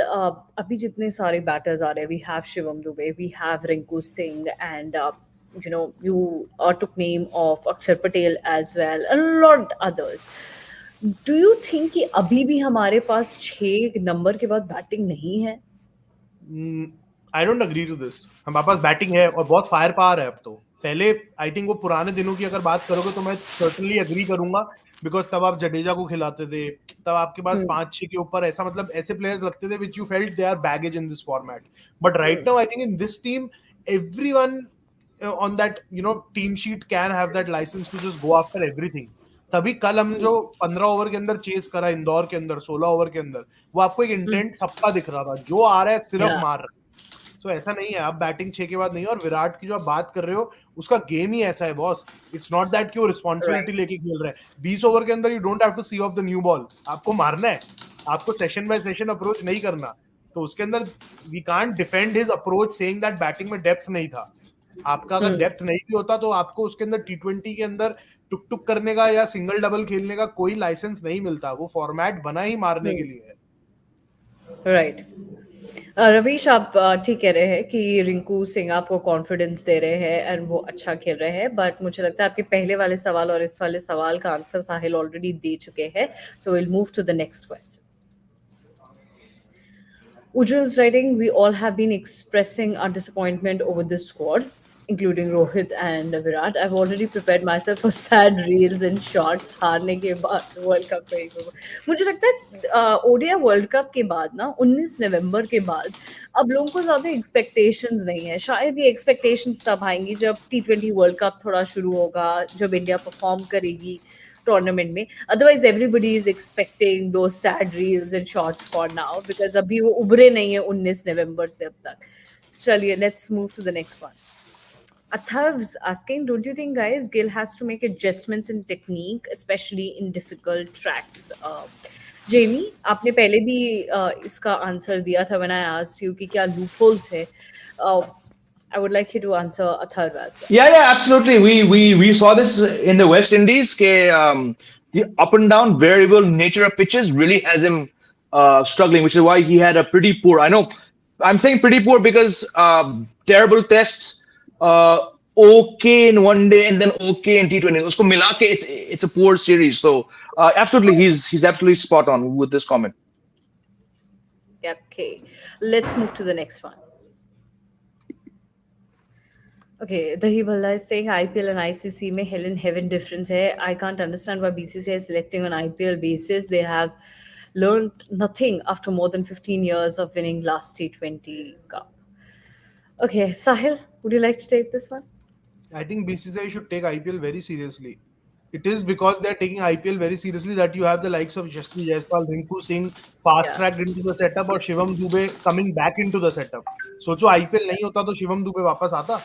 abhi jitne sare batters are, we have Shivam Dube, we have Rinku Singh, and you took name of Akshar Patel as well, and a lot others. Do you think कि अभी भी हमारे पास 6 number के बाद batting नहीं है? I don't agree to this. हमारे पास batting है और बहुत फायर पावर है अब तो. पहले आई थिंक वो पुराने दिनों की अगर बात करोगे तो मैं सर्टनली एग्री करूंगा, बिकॉज तब आप जडेजा को खिलाते थे, तब आपके पास 5-6 के ऊपर ऐसा मतलब ऐसे प्लेयर्स लगते थे which you felt they are baggage in this format. But right now I think in this team everyone on that team sheet can have that license to just go after everything. तभी कल हम जो 15 over के अंदर chess करा इंदौर के अंदर 16 over के अंदर, वो आपको एक इंटेंट सबका दिख रहा था, जो आ रहा है सिर्फ मार रहा है. सो ऐसा नहीं है, आप बैटिंग 6 के बाद नहीं है। और विराट की जो आप बात कर रहे हो, उसका गेम ही ऐसा है बॉस। इट्स नॉट दैट कि वो रिस्पॉन्सिबिलिटी Right. लेके खेल रहा है। 20 ओवर के अंदर you don't have to see off the new ball, आपको मारना है, आपको सेशन बाय सेशन अप्रोच नहीं करना। तो उसके अंदर we can't defend his approach saying that batting में डेप्थ नहीं था। आपका अगर डेप्थ नहीं भी होता तो आपको उसके अंदर T20 के अंदर टुक टुक करने का या सिंगल डबल खेलने का कोई लाइसेंस नहीं मिलता। वो फॉर्मेट बना ही मारने के लिए है। राइट। रवीश, आप ठीक कह रहे हैं कि रिंकू सिंह आपको कॉन्फिडेंस दे रहे हैं एंड वो अच्छा खेल रहे हैं, बट मुझे लगता है आपके पहले वाले सवाल और इस वाले सवाल का आंसर साहिल ऑलरेडी दे चुके हैं, so will move to the next question. Ujjal's writing, we all have been expressing our disappointment over this squad, including Rohit and Virat. I've already prepared myself for sad reels and shots. हारने के बाद world cup में मुझे लगता है ODI world cup के बाद ना 19 नवंबर के बाद अब लोगों को ज्यादा एक्सपेक्टेशंस नहीं है. शायद ये एक्सपेक्टेशंस तब आएंगी जब T20 वर्ल्ड कप थोड़ा शुरू होगा, जब इंडिया परफॉर्म करेगी टूर्नामेंट में. अदरवाइज एवरीबडी इज एक्सपेक्टिंग दो sad reels and shots for now, because अभी वो उभरे नहीं है 19 नवंबर से अब तक. चलिए, let's move to the next one. Athav's asking, don't you think, guys, Gill has to make adjustments in technique, especially in difficult tracks? Jamie, आपने पहले भी इसका आंसर दिया था when I asked you कि क्या loopholes है. I would like you to answer Atharv as well. Yeah, absolutely. We saw this in the West Indies. The up and down variable nature of pitches really has him struggling, which is why he had a pretty poor. I know I'm saying pretty poor because terrible tests, okay in one day and then okay in T20. Usko mila ke it's a poor series. So absolutely, he's absolutely spot on with this comment. Okay, let's move to the next one. Okay, Dahi Bhalla is saying IPL and ICC में hell and heaven difference है. I can't understand why BCCI is selecting on IPL basis. They have learned nothing after more than 15 years of winning last T20 Cup. Okay, Sahil, would you like to take this one? I think BCCI should take IPL very seriously. It is because they're taking IPL very seriously that you have the likes of Yashasvi Jaiswal, Rinku Singh fast-tracked into the setup और Shivam Dubey coming back into the setup. सोचो IPL नहीं होता तो शिवम दुबे वापस आता,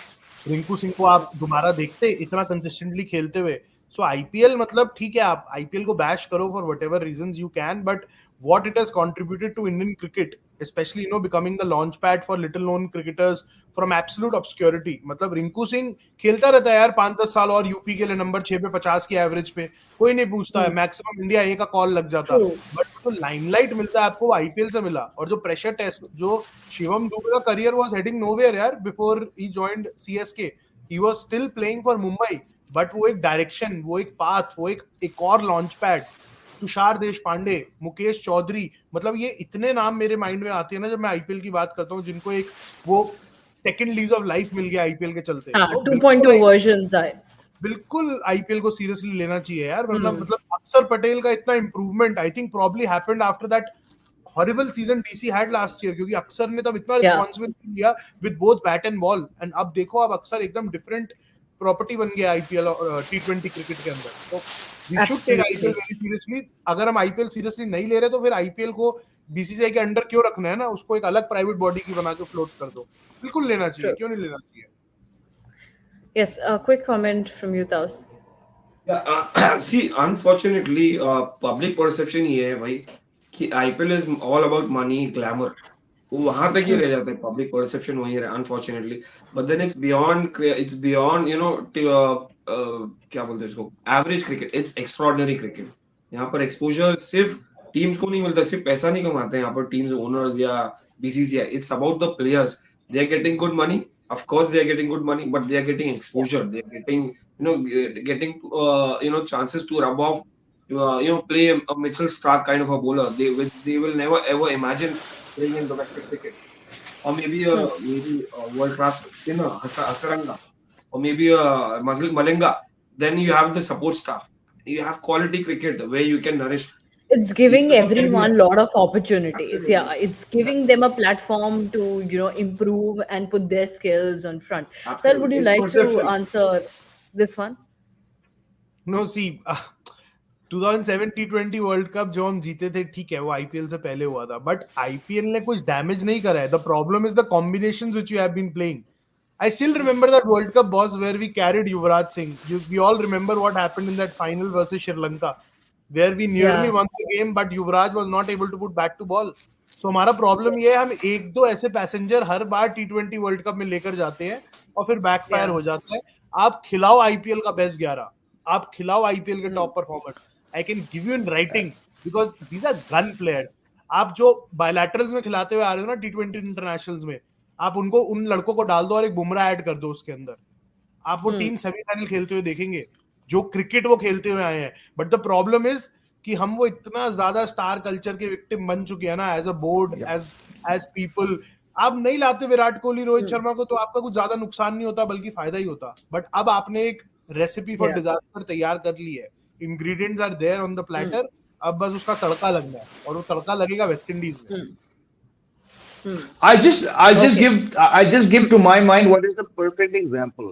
रिंकू सिंह को आप दोबारा देखते इतना कंसिस्टेंटली खेलते हुए. सो आईपीएल मतलब ठीक है, आप आईपीएल को बैश करो for whatever reasons you can, but what it has contributed to Indian cricket, especially becoming the launch pad for little known cricketers from absolute obscurity. मतलब रिंकू सिंह खेलता रहता है यार 5-10 साल और यूपी के लिए नंबर 6 पे 50 की एवरेज पे, कोई नहीं पूछता है, मैक्सिमम इंडिया ए का कॉल लग जाता, बट तो लाइमलाइट मिलता है आपको आईपीएल से मिला. और जो प्रेशर टेस्ट, जो शिवम दुबे का करियर वाज हेडिंग नोवेयर यार before he joined CSK, he was still playing for Mumbai, but वो एक डायरेक्शन, वो एक पाथ, वो एक और लॉन्च पैड. तुषार देशपांडे, मुकेश चौधरी, मतलब ये इतने नाम मेरे माइंड में आते हैं ना जब मैं आईपीएल की बात करता हूँ, जिनको एक वो सेकंड लीज ऑफ लाइफ मिल गया आईपीएल के चलते. 2.2 वर्जन्स आए. बिल्कुल आईपीएल को सीरियसली लेना चाहिए यार, वरना मतलब अक्षर पटेल का इतना improvement I think probably happened after that horrible season DC had last year, क्योंकि अक्षर ने तब इतना रिस्पांसिबिलिटी लिया with both bat and ball, and अब देखो अब अक्षर एकदम डिफरेंट प्रॉपर्टी बन गया आईपीएल T20 क्रिकेट के अंदर. तो we should take IPL very seriously. अगर हम आईपीएल सीरियसली नहीं ले रहे तो फिर आईपीएल को बीसीसीआई के अंडर क्यों रखना है ना, उसको एक अलग प्राइवेट बॉडी की बना के फ्लोट कर दो. बिल्कुल लेना चाहिए, क्यों नहीं लेना चाहिए. Yes, a quick comment from you, Taus. Yeah, see, unfortunately, public perception ये है भाई कि IPL is all about money, glamour. वहां तक ही रह जाता है, पब्लिक परसेप्शन वही है unfortunately. But then it's beyond क्या बोलते हैं इसको, average cricket. It's extraordinary cricket. यहाँ पर एक्सपोजर सिर्फ टीम्स को नहीं मिलता, सिर्फ पैसा नहीं कमाते हैं यहाँ पर टीम्स ओनर्स या BCCI. It's about the players. They are getting good money, of course they are getting good money, but they are getting exposure. They are getting chances to rub off, play a Mitchell Stark kind of a bowler. They will never ever imagine playing in domestic cricket, or maybe a world class spinner, Hasaranga, or maybe a Malinga. Then you have the support staff. You have quality cricket where you can nourish. It's giving everyone a lot of opportunities. Absolutely. Yeah, it's giving them a platform to improve and put their skills on front. Absolutely. Sir, would you like to answer this one? No, see, 2007 T20 world cup जो हम जीते थे, ठीक है, वो IPL से पहले हुआ था, बट आईपीएल ने कुछ डैमेज नहीं करा है. The problem is the combinations which you have been playing. I still remember that World Cup, boss, where we carried Yuvraj Singh. We all remember what happened in that final versus Sri Lanka, where we nearly Yeah. won the game, but Yuvraj was not able to put bat to ball. So हमारा problem ये है, हम एक दो ऐसे passenger हर बार T20 world cup में लेकर जाते हैं और फिर बैकफायर Yeah. हो जाता है. आप खिलाओ आईपीएल का बेस्ट 11, आप खिलाओ आईपीएल के top performers. I can give you in writing because these are gun players. आप जो बायलैटरल्स में खिलाते हुए आ रहे हो ना T20 इंटरनेशनल्स में, आप उनको, उन लड़कों को डाल दो और एक बुमराह ऐड कर दो उसके अंदर, आप वो टीम सेमीफाइनल खेलते हुए देखेंगे जो क्रिकेट वो खेलते हुए आए हैं. बट द प्रॉब्लम इज कि हम वो इतना ज्यादा स्टार कल्चर के विक्टिम बन चुके हैं ना, as a board, as people. आप नहीं लाते विराट कोहली, रोहित शर्मा को, तो आपका कुछ ज्यादा नुकसान नहीं होता बल्कि फायदा ही होता. बट अब आपने एक रेसिपी फॉर डिजास्टर तैयार कर ली है. Ingredients are there on the platter. अब बस उसका तड़का लगना है और वो तड़का लगेगा वेस्ट इंडीज में. I just give to my mind what is the perfect example.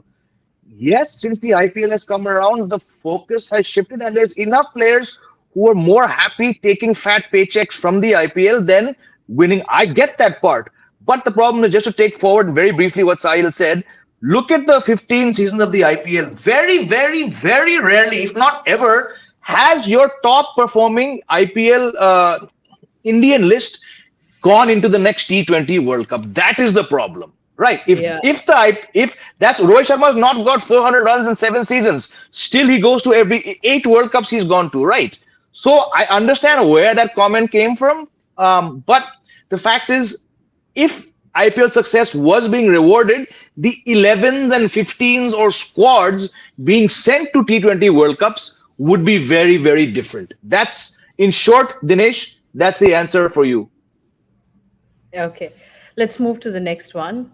Yes, since the IPL has come around, the focus has shifted, and there's enough players who are more happy taking fat paychecks from the IPL than winning. I get that part. But the problem is, just to take forward very briefly what Sahil said, look at the 15 seasons of the IPL. Very, very, very rarely, if not ever, has your top performing IPL Indian list gone into the next T20 World Cup. That is the problem, right? If that's Rohit Sharma has not got 400 runs in 7 seasons, still he goes to every 8 World Cups he's gone to, right? So I understand where that comment came from, but the fact is, if IPL success was being rewarded, the 11s and 15s or squads being sent to T20 World Cups would be very, very different. That's, in short, Dinesh, that's the answer for you. Okay, let's move to the next one.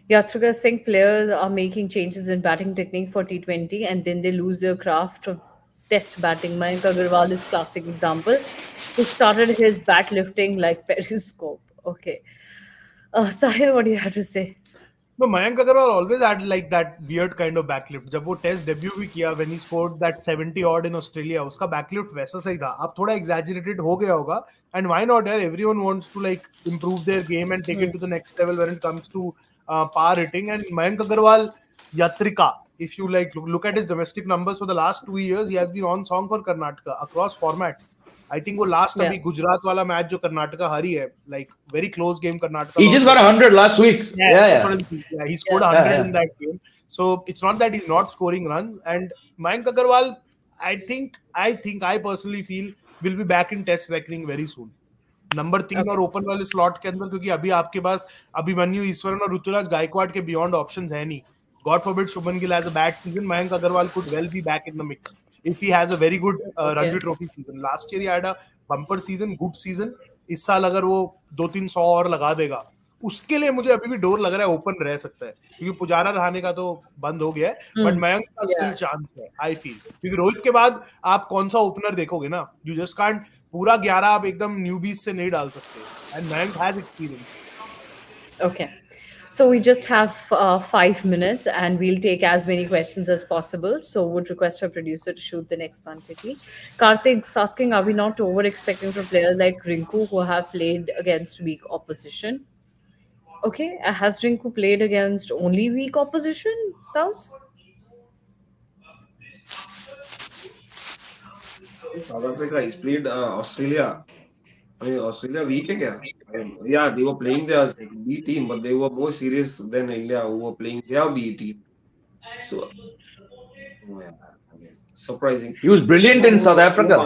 Yatrika Singh players are making changes in batting technique for T20 and then they lose their craft of test batting. Mayank Agarwal is classic example. He started his bat lifting like periscope. Okay. Sahil, what do you have to say? No, Mayank Agarwal always had like that weird kind of backlift. जब वो test debut भी किया, when he scored that 70 odd in Australia, उसका backlift वैसा सही था. अब थोड़ा exaggerated हो गया होगा. And why not? Yaar, everyone wants to like improve their game and take it to the next level when it comes to power hitting. And Mayank Agarwal, Yatrika, if you like look at his domestic numbers for the last 2 years, he has been on song for Karnataka across formats. I think वो last अभी गुजरात वाला match जो कर्नाटका हारी है, like very close game Karnataka. He just got 100 last week. Yeah. He scored 100 in that game. So it's not that he's not scoring runs. And Mayank Agarwal, I personally feel will be back in Test reckoning very soon. Number 3 और open वाले slot के अंदर, क्योंकि अभी आपके पास अभिमन्यु ईश्वरन और ऋतुराज गायकवाड़ के beyond options है नहीं. God forbid Shubman Gill has a bad season, Mayank Agarwal could well be back in the mix if he has a very good Ranji Trophy season. Last year he had a bumper season, good season. इस साल अगर वो 200-300 और लगा देगा, उसके लिए मुझे अभी भी डोर लग रहा है ओपन रह सकता है, क्योंकि पुजारा रहाने का तो बंद हो गया है. बट मयंक का स्टिल चांस है, आई फील, क्योंकि रोहित के बाद आप कौन सा ओपनर देखोगे ना. यू जस्ट कांट पूरा 11 आप एकदम न्यूबीज से नहीं डाल सकते. And Mayank has experience. Okay. So we just have 5 minutes and we'll take as many questions as possible. So would request our producer to shoot the next one quickly. Karthik's asking, are we not over expecting from players like Rinku who have played against weak opposition? Okay. Has Rinku played against only weak opposition, Taus? South Africa, he's played Australia. I mean, Australia weak hai kya? I mean, yeah, they were playing their B team, but they were more serious than India, who were playing their B team. So, surprising. He was brilliant in South Africa.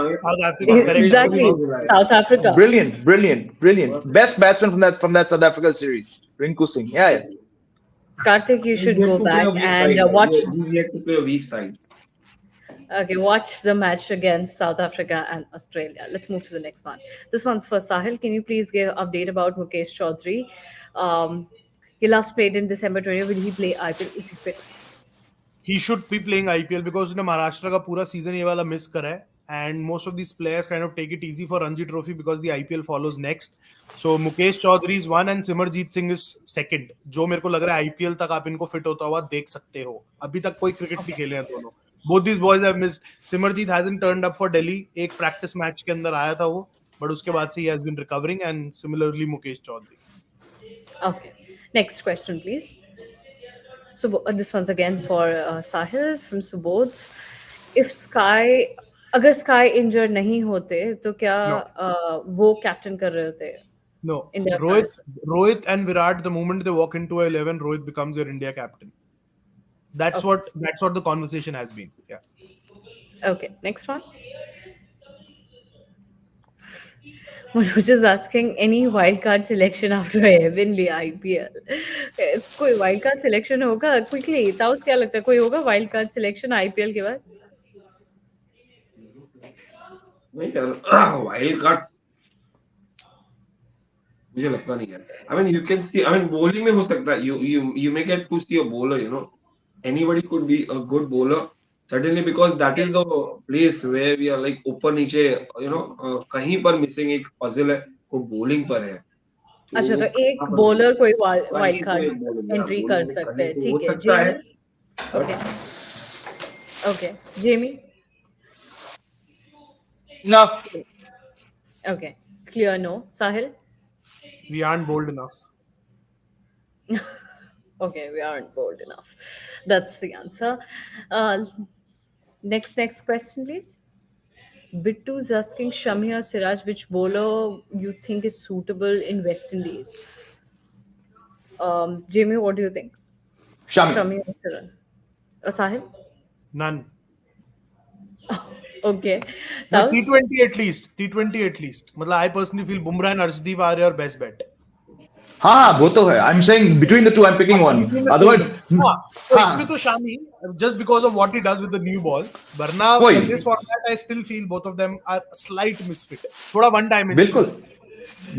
Exactly, South Africa. Brilliant. Best batsman from that South Africa series, Rinku Singh. Yeah. Karthik, you should go back and watch. We have to play a weak side. Okay, watch the match against South Africa and Australia. Let's move to the next one. This one's for Sahil. Can you please give update about Mukesh Chaudhary? He last played in December 20. Will he play IPL? Is he fit? He should be playing IPL because उसने महाराष्ट्र का पूरा season ये वाला miss करा है. And most of these players kind of take it easy for Ranji Trophy because the IPL follows next. So Mukesh Chaudhary is 1 and Simarjeet Singh is 2nd. जो मेरे को लग रहा है IPL तक आप इनको फिट होता हुआ देख सकते हो. अभी तक कोई क्रिकेट नहीं खेले हैं दोनों. both these boys have missed. Simmerjeet hasn't turned up for Delhi. एक practice match के अंदर आया था वो, but उसके बाद से he has been recovering, and similarly Mukesh Chaudhary. Okay. Next question, please. So this one's again for Sahil from Subodh. अगर Sky injured नहीं होते तो क्या वो captain कर रहे होते? No, India Rohit and Virat, the moment they walk into 11, Rohit becomes your India captain. That's what the conversation has been. Yeah. Okay, next one. Manoj is asking any wildcard selection after heavenly IPL. कोई wildcard selection होगा? Quickly, taus क्या लगता है? कोई होगा wildcard selection IPL के बाद? नहीं यार, वाइल्ड कार्ड मुझे लगता नहीं है. I mean, you can see. I mean, bowling में हो सकता है. You may get to see a bowler. You know, anybody could be a good bowler. Certainly, because that is the place where we are like ऊपर नीचे. You know, कहीं पर missing एक puzzle है, वो bowling पर है. अच्छा, तो एक bowler कोई wild card entry कर सकते हैं. ठीक है, Jamie. Okay. Okay, Jamie. No. Okay, clear no. Sahil. We aren't bold enough. Okay, we aren't bold enough. That's the answer. Next question, please. Bittu's asking Shami or Siraj, which bowler you think is suitable in West Indies? Jamie, what do you think? Shami or Siraj? Sahil? None. Okay. But T20 at least. मतलब I personally feel Bumrah and Arshdeep are your best bet. हाँ, वो तो है. I'm saying between the two, I'm picking one. Otherwise, तो इसमें तो Shami, just because of what he does with the new ball. वरना in this format, I still feel both of them are a slight misfit. थोड़ा one dimension.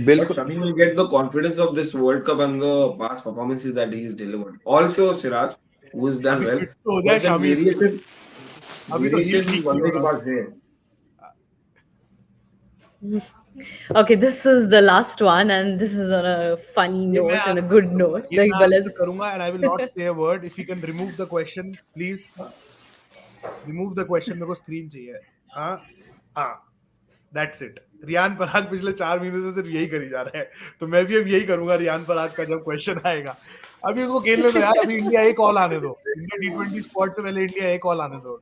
But Shami will get the confidence of this World Cup and the past performances that he has delivered. Also, Siraj, who has done well. हो जाए Shami. अभी तो heel ठीक है. Okay, this is the last one, and this is on a funny note and a good note. करूंगा, and I will not say a word. If you can remove the question, please. Remove the question. मेरे को screen चाहिए. हाँ. That's it. Riyan Parag पिछले 4 महीने से सिर्फ यही करी जा रहा है, तो मैं भी अब यही करूंगा रियान पराग का जब क्वेश्चन आएगा. अभी उसको खेलने दो यार. अभी इंडिया एक ऑल आने दो. इंडिया T20 स्पॉट से पहले इंडिया एक ऑल आने दो.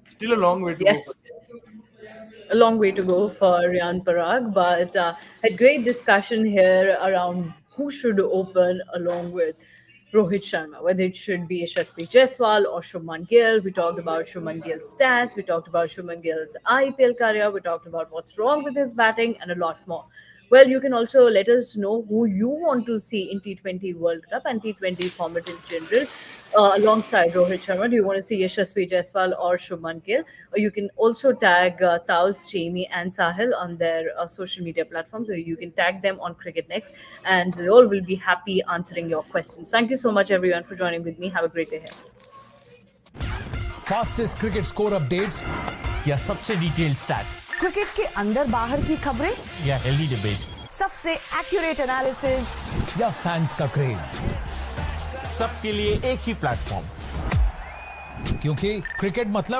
Still a long way to go. A long way to go for Ryan Parag, but had great discussion here around who should open along with Rohit Sharma, whether it should be Yashasvi Jaiswal or Shubman Gill. We talked about Shubman Gill's stats, we talked about Shubman Gill's IPL career, we talked about what's wrong with his batting and a lot more. Well, you can also let us know who you want to see in T20 World Cup and T20 format in general. Alongside Rohit Sharma, do you want to see Yashasvi Jaiswal or Shubman Gill? Or you can also tag Taus, Jamie and Sahil on their social media platforms, or you can tag them on CricketNext, and they all will be happy answering your questions. Thank you so much, everyone, for joining with me. Have a great day ahead. Fastest cricket score updates या सबसे detailed stats, cricket के अंदर बाहर की खबरें या healthy debates, सबसे accurate analysis या फैंस का क्रेज, सबके लिए एक ही प्लेटफॉर्म, क्योंकि क्रिकेट मतलब